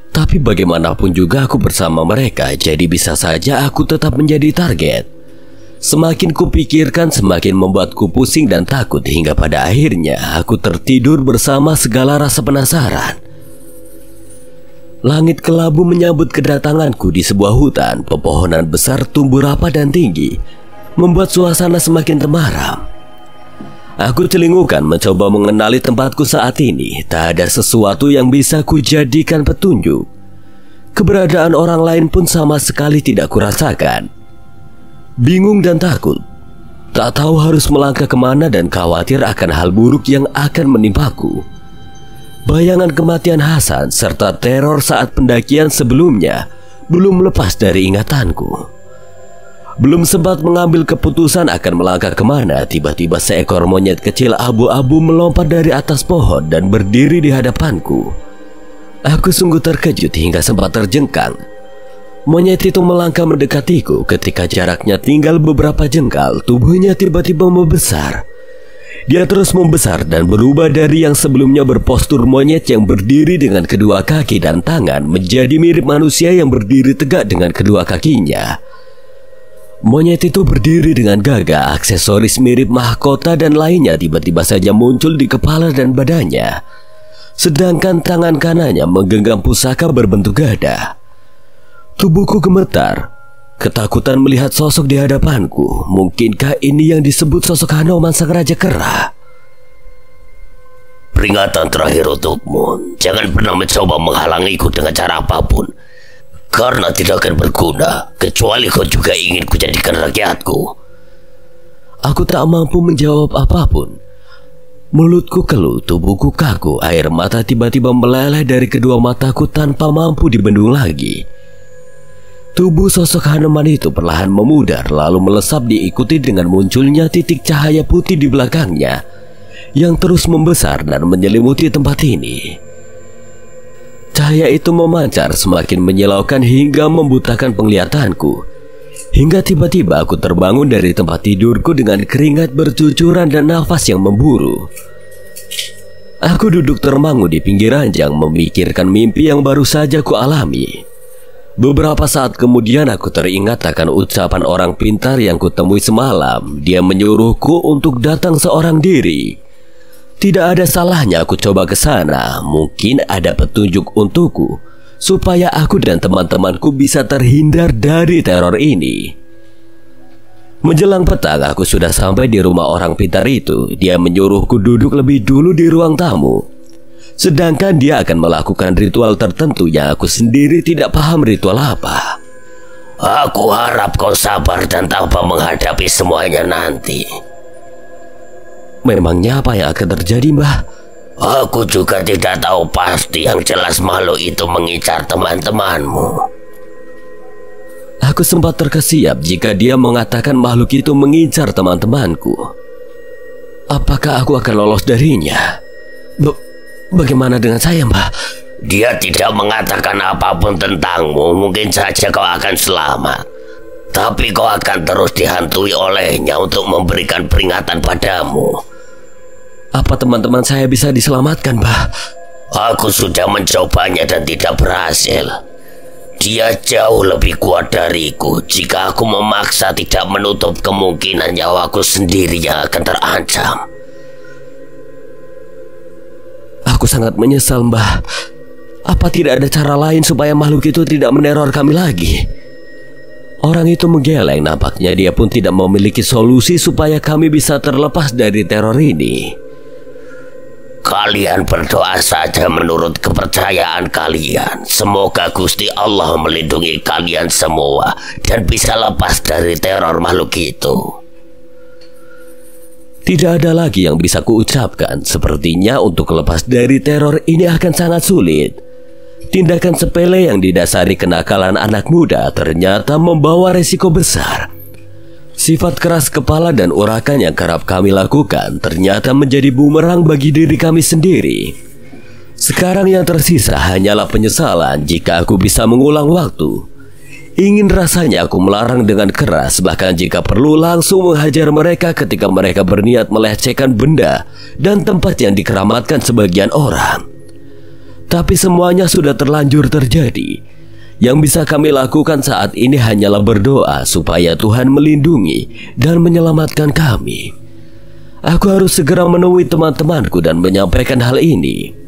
Tapi bagaimanapun juga aku bersama mereka, jadi bisa saja aku tetap menjadi target. Semakin kupikirkan semakin membuatku pusing dan takut, hingga pada akhirnya aku tertidur bersama segala rasa penasaran. Langit kelabu menyambut kedatanganku di sebuah hutan. Pepohonan besar tumbuh rapat dan tinggi, membuat suasana semakin temaram. Aku celingukan mencoba mengenali tempatku saat ini. Tak ada sesuatu yang bisa kujadikan petunjuk. Keberadaan orang lain pun sama sekali tidak kurasakan. Bingung dan takut, tak tahu harus melangkah kemana dan khawatir akan hal buruk yang akan menimpaku. Bayangan kematian Hasan serta teror saat pendakian sebelumnya belum lepas dari ingatanku. Belum sempat mengambil keputusan akan melangkah kemana, tiba-tiba seekor monyet kecil abu-abu melompat dari atas pohon dan berdiri di hadapanku. Aku sungguh terkejut hingga sempat terjengkang. Monyet itu melangkah mendekatiku. Ketika jaraknya tinggal beberapa jengkal, tubuhnya tiba-tiba membesar. Dia terus membesar dan berubah dari yang sebelumnya berpostur monyet yang berdiri dengan kedua kaki dan tangan menjadi mirip manusia yang berdiri tegak dengan kedua kakinya. Monyet itu berdiri dengan gagah, aksesoris mirip mahkota dan lainnya tiba-tiba saja muncul di kepala dan badannya. Sedangkan tangan kanannya menggenggam pusaka berbentuk gada. Tubuhku gemetar, ketakutan melihat sosok di hadapanku. Mungkinkah ini yang disebut sosok Hanoman sang Raja Kera? Peringatan terakhir untukmu, jangan pernah mencoba menghalangiku dengan cara apapun, karena tidak akan berguna, kecuali kau juga ingin kujadikan rakyatku. Aku tak mampu menjawab apapun. Mulutku keluh, tubuhku kaku, air mata tiba-tiba meleleh dari kedua mataku tanpa mampu dibendung lagi. Tubuh sosok Hanoman itu perlahan memudar lalu melesap diikuti dengan munculnya titik cahaya putih di belakangnya yang terus membesar dan menyelimuti tempat ini. Cahaya itu memancar semakin menyilaukan hingga membutakan penglihatanku. Hingga tiba-tiba aku terbangun dari tempat tidurku dengan keringat bercucuran dan nafas yang memburu. Aku duduk termangu di pinggir ranjang memikirkan mimpi yang baru saja ku alami. Beberapa saat kemudian aku teringat akan ucapan orang pintar yang kutemui semalam. Dia menyuruhku untuk datang seorang diri. Tidak ada salahnya aku coba ke sana. Mungkin ada petunjuk untukku supaya aku dan teman-temanku bisa terhindar dari teror ini. Menjelang petang aku sudah sampai di rumah orang pintar itu. Dia menyuruhku duduk lebih dulu di ruang tamu. Sedangkan dia akan melakukan ritual tertentu yang aku sendiri tidak paham ritual apa. Aku harap kau sabar dan tabah menghadapi semuanya nanti. Memangnya apa yang akan terjadi, Mbah? Aku juga tidak tahu pasti, yang jelas makhluk itu mengincar teman-temanmu. Aku sempat terkesiap jika dia mengatakan makhluk itu mengincar teman-temanku. Apakah aku akan lolos darinya? Bagaimana dengan saya, Mbah? Dia tidak mengatakan apapun tentangmu. Mungkin saja kau akan selamat, tapi kau akan terus dihantui olehnya untuk memberikan peringatan padamu. Apa teman-teman saya bisa diselamatkan, Mbah? Aku sudah mencobanya dan tidak berhasil. Dia jauh lebih kuat dariku. Jika aku memaksa, tidak menutup kemungkinan nyawaku sendiri yang akan terancam. Aku sangat menyesal, Mbah. Apa tidak ada cara lain supaya makhluk itu tidak meneror kami lagi? Orang itu menggeleng, nampaknya dia pun tidak memiliki solusi supaya kami bisa terlepas dari teror ini. Kalian berdoa saja menurut kepercayaan kalian. Semoga Gusti Allah melindungi kalian semua dan bisa lepas dari teror makhluk itu. Tidak ada lagi yang bisa kuucapkan. Sepertinya untuk lepas dari teror ini akan sangat sulit. Tindakan sepele yang didasari kenakalan anak muda ternyata membawa resiko besar. Sifat keras kepala dan urakan yang kerap kami lakukan ternyata menjadi bumerang bagi diri kami sendiri. Sekarang yang tersisa hanyalah penyesalan jika aku bisa mengulang waktu. Ingin rasanya aku melarang dengan keras, bahkan jika perlu langsung menghajar mereka ketika mereka berniat melecehkan benda dan tempat yang dikeramatkan sebagian orang. Tapi semuanya sudah terlanjur terjadi. Yang bisa kami lakukan saat ini hanyalah berdoa supaya Tuhan melindungi dan menyelamatkan kami. Aku harus segera menemui teman-temanku dan menyampaikan hal ini.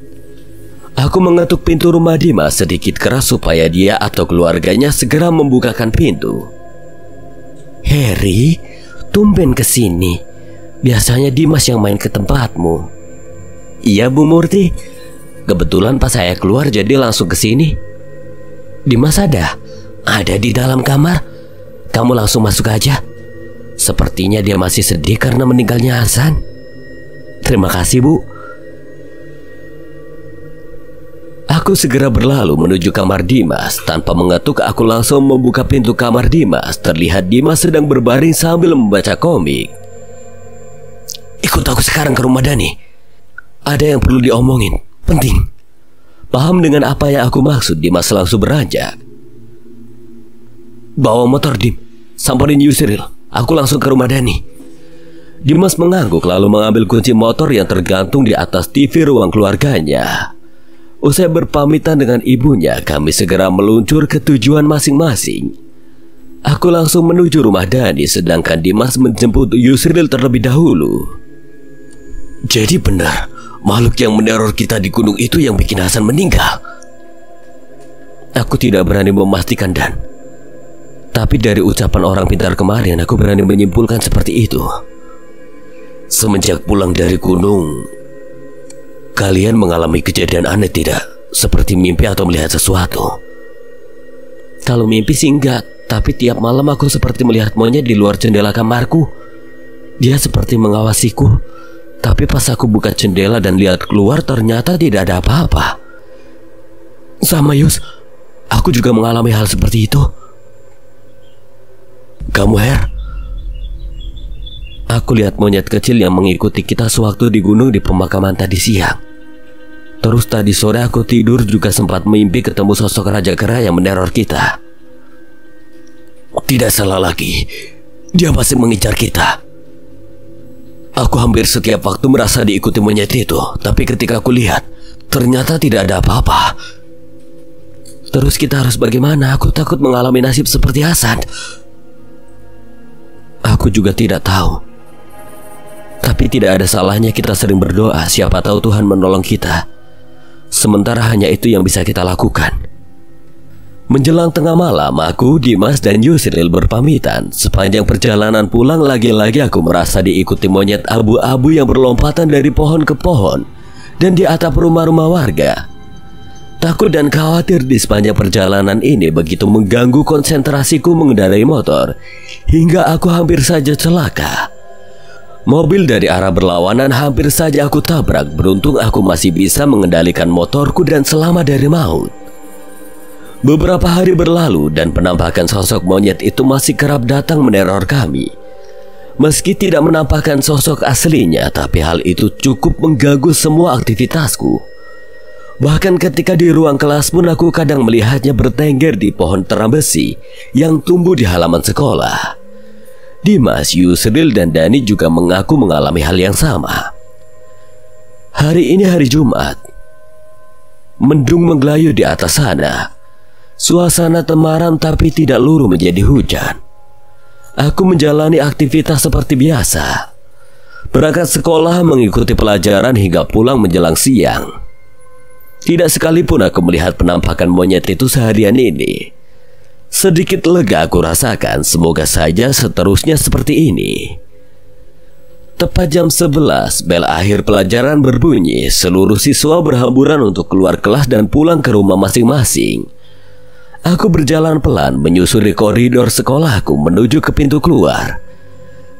Aku mengetuk pintu rumah Dimas sedikit keras supaya dia atau keluarganya segera membukakan pintu. Harry, tumben kesini. Biasanya Dimas yang main ke tempatmu. Iya, Bu Murti. Kebetulan pas saya keluar jadi langsung ke sini. Dimas ada? Ada di dalam kamar. Kamu langsung masuk aja. Sepertinya dia masih sedih karena meninggalnya Hasan. Terima kasih, Bu. Aku segera berlalu menuju kamar Dimas. Tanpa mengetuk, aku langsung membuka pintu kamar Dimas. Terlihat Dimas sedang berbaring sambil membaca komik. Ikut aku sekarang ke rumah Dani. Ada yang perlu diomongin, penting. Paham dengan apa yang aku maksud, Dimas langsung beranjak. Bawa motor, Dim. Samperin Yusril. Aku langsung ke rumah Dani. Dimas mengangguk lalu mengambil kunci motor yang tergantung di atas TV ruang keluarganya. Usai berpamitan dengan ibunya, kami segera meluncur ke tujuan masing-masing. Aku langsung menuju rumah Dani, sedangkan Dimas menjemput Yusril terlebih dahulu. Jadi benar, makhluk yang meneror kita di gunung itu yang bikin Hasan meninggal. Aku tidak berani memastikan, Dan. Tapi dari ucapan orang pintar kemarin, aku berani menyimpulkan seperti itu. Semenjak pulang dari gunung, kalian mengalami kejadian aneh tidak? Seperti mimpi atau melihat sesuatu? Kalau mimpi sih enggak, tapi tiap malam aku seperti melihat monyet di luar jendela kamarku. Dia seperti mengawasiku. Tapi pas aku buka jendela dan lihat keluar, ternyata tidak ada apa-apa. Sama Yus, aku juga mengalami hal seperti itu. Kamu, Her? Aku lihat monyet kecil yang mengikuti kita sewaktu di gunung di pemakaman tadi siang. Terus tadi sore aku tidur juga sempat mimpi ketemu sosok Raja Kera yang meneror kita. Tidak salah lagi, dia pasti mengincar kita. Aku hampir setiap waktu merasa diikuti monyet itu, tapi ketika aku lihat, ternyata tidak ada apa-apa. Terus kita harus bagaimana? Aku takut mengalami nasib seperti Hasan. Aku juga tidak tahu. Tapi tidak ada salahnya kita sering berdoa, siapa tahu Tuhan menolong kita. Sementara hanya itu yang bisa kita lakukan. Menjelang tengah malam, aku, Dimas, dan Yusril berpamitan. Sepanjang perjalanan pulang, lagi-lagi aku merasa diikuti monyet abu-abu yang berlompatan dari pohon ke pohon dan di atap rumah-rumah warga. Takut dan khawatir di sepanjang perjalanan ini begitu mengganggu konsentrasiku mengendarai motor, hingga aku hampir saja celaka. Mobil dari arah berlawanan hampir saja aku tabrak. Beruntung aku masih bisa mengendalikan motorku dan selamat dari maut. Beberapa hari berlalu dan penampakan sosok monyet itu masih kerap datang meneror kami. Meski tidak menampakkan sosok aslinya, tapi hal itu cukup mengganggu semua aktivitasku. Bahkan ketika di ruang kelas pun aku kadang melihatnya bertengger di pohon terang besi yang tumbuh di halaman sekolah. Dimas, Yusril, dan Dani juga mengaku mengalami hal yang sama. Hari ini hari Jumat. Mendung menggelayut di atas sana. Suasana temaram tapi tidak luruh menjadi hujan. Aku menjalani aktivitas seperti biasa. Berangkat sekolah, mengikuti pelajaran hingga pulang menjelang siang. Tidak sekalipun aku melihat penampakan monyet itu seharian ini. Sedikit lega aku rasakan, semoga saja seterusnya seperti ini. Tepat jam 11, bel akhir pelajaran berbunyi. Seluruh siswa berhamburan untuk keluar kelas dan pulang ke rumah masing-masing. Aku berjalan pelan menyusuri koridor sekolahku menuju ke pintu keluar.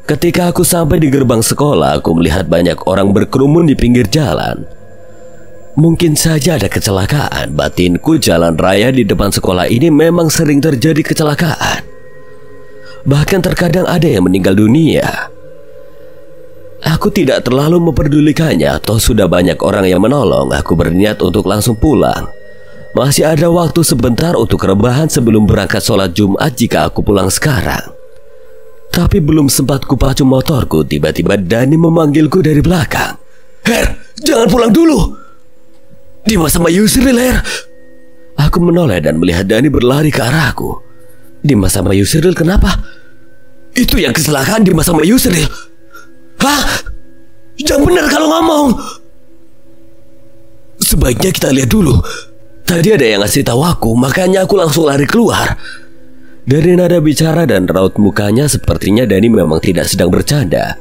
Ketika aku sampai di gerbang sekolah, aku melihat banyak orang berkerumun di pinggir jalan. Mungkin saja ada kecelakaan. Batinku, jalan raya di depan sekolah ini memang sering terjadi kecelakaan. Bahkan terkadang ada yang meninggal dunia. Aku tidak terlalu memperdulikannya, toh sudah banyak orang yang menolong. Aku berniat untuk langsung pulang. Masih ada waktu sebentar untuk rebahan sebelum berangkat sholat Jumat jika aku pulang sekarang. Tapi belum sempat kupacu motorku, tiba-tiba Dani memanggilku dari belakang. Her, jangan pulang dulu. Dimas sama Yusril, Her. Aku menoleh dan melihat Dani berlari ke arahku. Dimas sama Yusril kenapa? Itu yang kecelakaan Dimas sama Yusril. Hah? Yang benar kalau ngomong. Sebaiknya kita lihat dulu. Tadi ada yang ngasih tahu aku, makanya aku langsung lari keluar. Dari nada bicara dan raut mukanya, sepertinya Dani memang tidak sedang bercanda.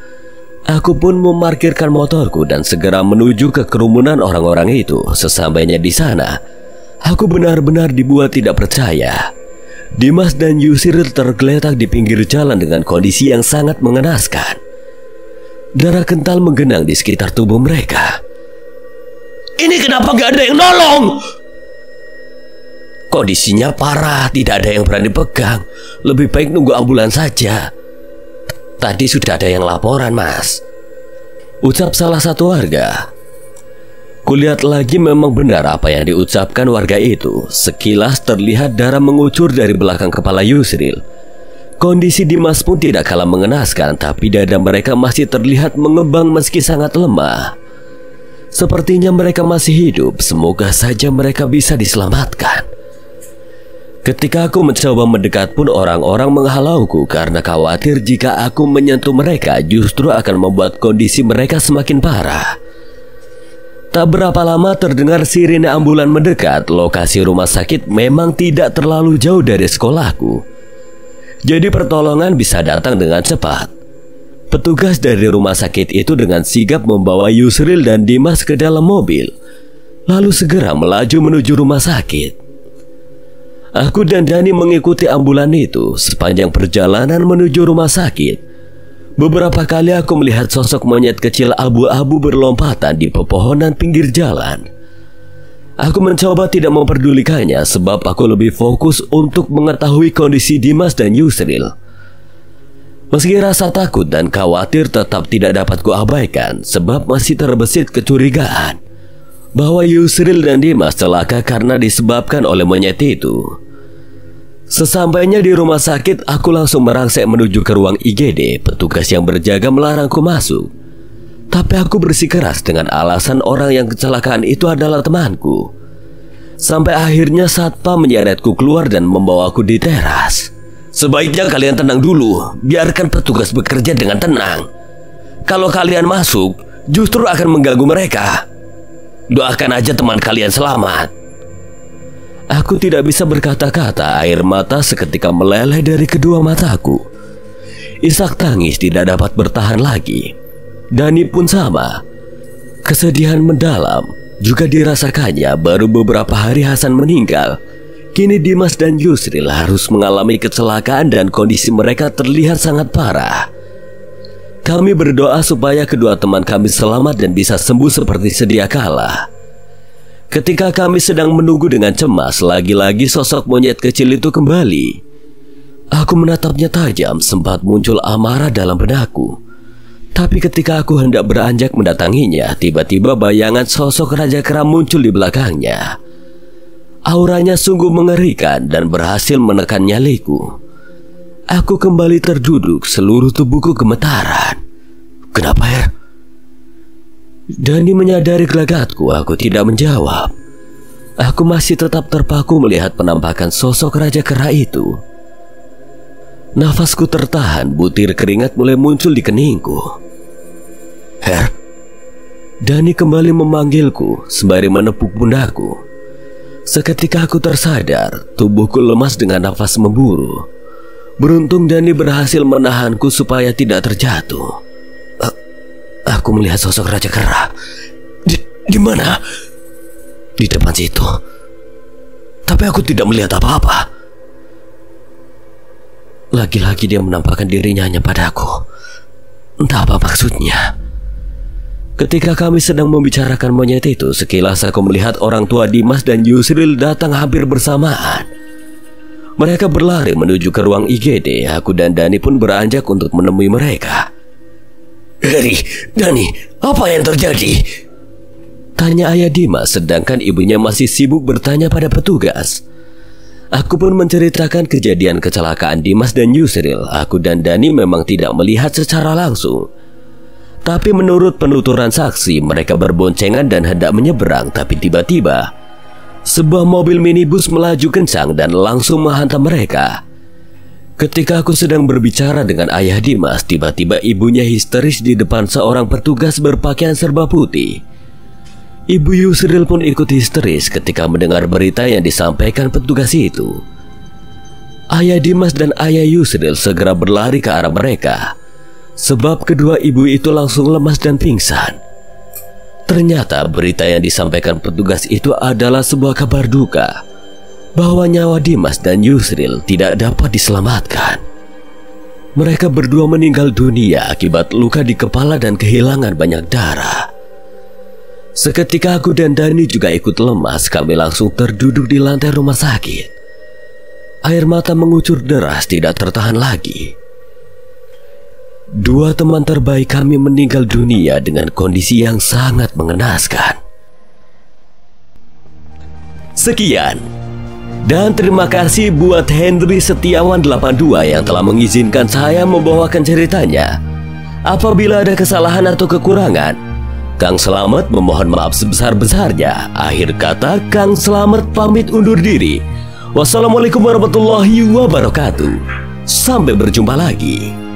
Aku pun memarkirkan motorku dan segera menuju ke kerumunan orang-orang itu. Sesampainya di sana, aku benar-benar dibuat tidak percaya. Dimas dan Yusril tergeletak di pinggir jalan dengan kondisi yang sangat mengenaskan. Darah kental menggenang di sekitar tubuh mereka. Ini kenapa gak ada yang nolong? Kondisinya parah, tidak ada yang berani pegang. Lebih baik nunggu ambulans saja. Tadi sudah ada yang laporan, Mas, ucap salah satu warga. Kulihat lagi memang benar apa yang diucapkan warga itu. Sekilas terlihat darah mengucur dari belakang kepala Yusril. Kondisi Dimas pun tidak kalah mengenaskan, tapi dada mereka masih terlihat mengembang meski sangat lemah. Sepertinya mereka masih hidup, semoga saja mereka bisa diselamatkan. Ketika aku mencoba mendekat pun orang-orang menghalauku karena khawatir jika aku menyentuh mereka justru akan membuat kondisi mereka semakin parah. Tak berapa lama terdengar sirine ambulan mendekat. Lokasi rumah sakit memang tidak terlalu jauh dari sekolahku, jadi pertolongan bisa datang dengan cepat. Petugas dari rumah sakit itu dengan sigap membawa Yusril dan Dimas ke dalam mobil, lalu segera melaju menuju rumah sakit. Aku dan Dani mengikuti ambulan itu sepanjang perjalanan menuju rumah sakit. Beberapa kali aku melihat sosok monyet kecil abu-abu berlompatan di pepohonan pinggir jalan. Aku mencoba tidak memperdulikannya sebab aku lebih fokus untuk mengetahui kondisi Dimas dan Yusril. Meski rasa takut dan khawatir tetap tidak dapat kuabaikan sebab masih terbesit kecurigaan bahwa Yusril dan Dimas celaka karena disebabkan oleh monyet itu. Sesampainya di rumah sakit, aku langsung merangsek menuju ke ruang IGD. Petugas yang berjaga melarangku masuk, tapi aku bersikeras dengan alasan orang yang kecelakaan itu adalah temanku. Sampai akhirnya satpam menyeretku keluar dan membawaku di teras. Sebaiknya kalian tenang dulu, biarkan petugas bekerja dengan tenang. Kalau kalian masuk, justru akan mengganggu mereka. Doakan aja teman kalian selamat. Aku tidak bisa berkata-kata, air mata seketika meleleh dari kedua mataku. Isak tangis tidak dapat bertahan lagi. Dani pun sama. Kesedihan mendalam juga dirasakannya. Baru beberapa hari Hasan meninggal, kini Dimas dan Yusril harus mengalami kecelakaan dan kondisi mereka terlihat sangat parah. Kami berdoa supaya kedua teman kami selamat dan bisa sembuh seperti sedia kala. Ketika kami sedang menunggu dengan cemas, lagi-lagi sosok monyet kecil itu kembali. Aku menatapnya tajam, sempat muncul amarah dalam benakku. Tapi ketika aku hendak beranjak mendatanginya, tiba-tiba bayangan sosok Raja Keram muncul di belakangnya. Auranya sungguh mengerikan dan berhasil menekan nyaliku. Aku kembali terduduk, seluruh tubuhku gemetaran. Kenapa, Her? Dani menyadari gelagatku, aku tidak menjawab. Aku masih tetap terpaku melihat penampakan sosok Raja Kera itu. Nafasku tertahan, butir keringat mulai muncul di keningku. Her? Dani kembali memanggilku sembari menepuk pundakku. Seketika aku tersadar, tubuhku lemas dengan nafas memburu. Beruntung Dani berhasil menahanku supaya tidak terjatuh. Aku melihat sosok Raja Kera. Di mana? Di depan situ. Tapi aku tidak melihat apa-apa. Lagi-lagi dia menampakkan dirinya hanya padaku. Entah apa maksudnya. Ketika kami sedang membicarakan monyet itu, sekilas aku melihat orang tua Dimas dan Yusril datang hampir bersamaan. Mereka berlari menuju ke ruang IGD. Aku dan Dani pun beranjak untuk menemui mereka. Heri, Dani, apa yang terjadi? Tanya ayah Dimas, sedangkan ibunya masih sibuk bertanya pada petugas. Aku pun menceritakan kejadian kecelakaan Dimas dan Yusril. Aku dan Dani memang tidak melihat secara langsung, tapi menurut penuturan saksi, mereka berboncengan dan hendak menyeberang. Tapi tiba-tiba sebuah mobil minibus melaju kencang dan langsung menghantam mereka. Ketika aku sedang berbicara dengan ayah Dimas, tiba-tiba ibunya histeris di depan seorang petugas berpakaian serba putih. Ibu Yusril pun ikut histeris ketika mendengar berita yang disampaikan petugas itu. Ayah Dimas dan ayah Yusril segera berlari ke arah mereka, sebab kedua ibu itu langsung lemas dan pingsan. Ternyata berita yang disampaikan petugas itu adalah sebuah kabar duka, bahwa nyawa Dimas dan Yusril tidak dapat diselamatkan. Mereka berdua meninggal dunia akibat luka di kepala dan kehilangan banyak darah. Seketika aku dan Dani juga ikut lemas. Kami langsung terduduk di lantai rumah sakit. Air mata mengucur deras tidak tertahan lagi. Dua teman terbaik kami meninggal dunia dengan kondisi yang sangat mengenaskan. Sekian. Dan terima kasih buat Henry Setiawan 82 yang telah mengizinkan saya membawakan ceritanya. Apabila ada kesalahan atau kekurangan, Kang Slamet memohon maaf sebesar-besarnya. Akhir kata, Kang Slamet pamit undur diri. Wassalamualaikum warahmatullahi wabarakatuh. Sampai berjumpa lagi.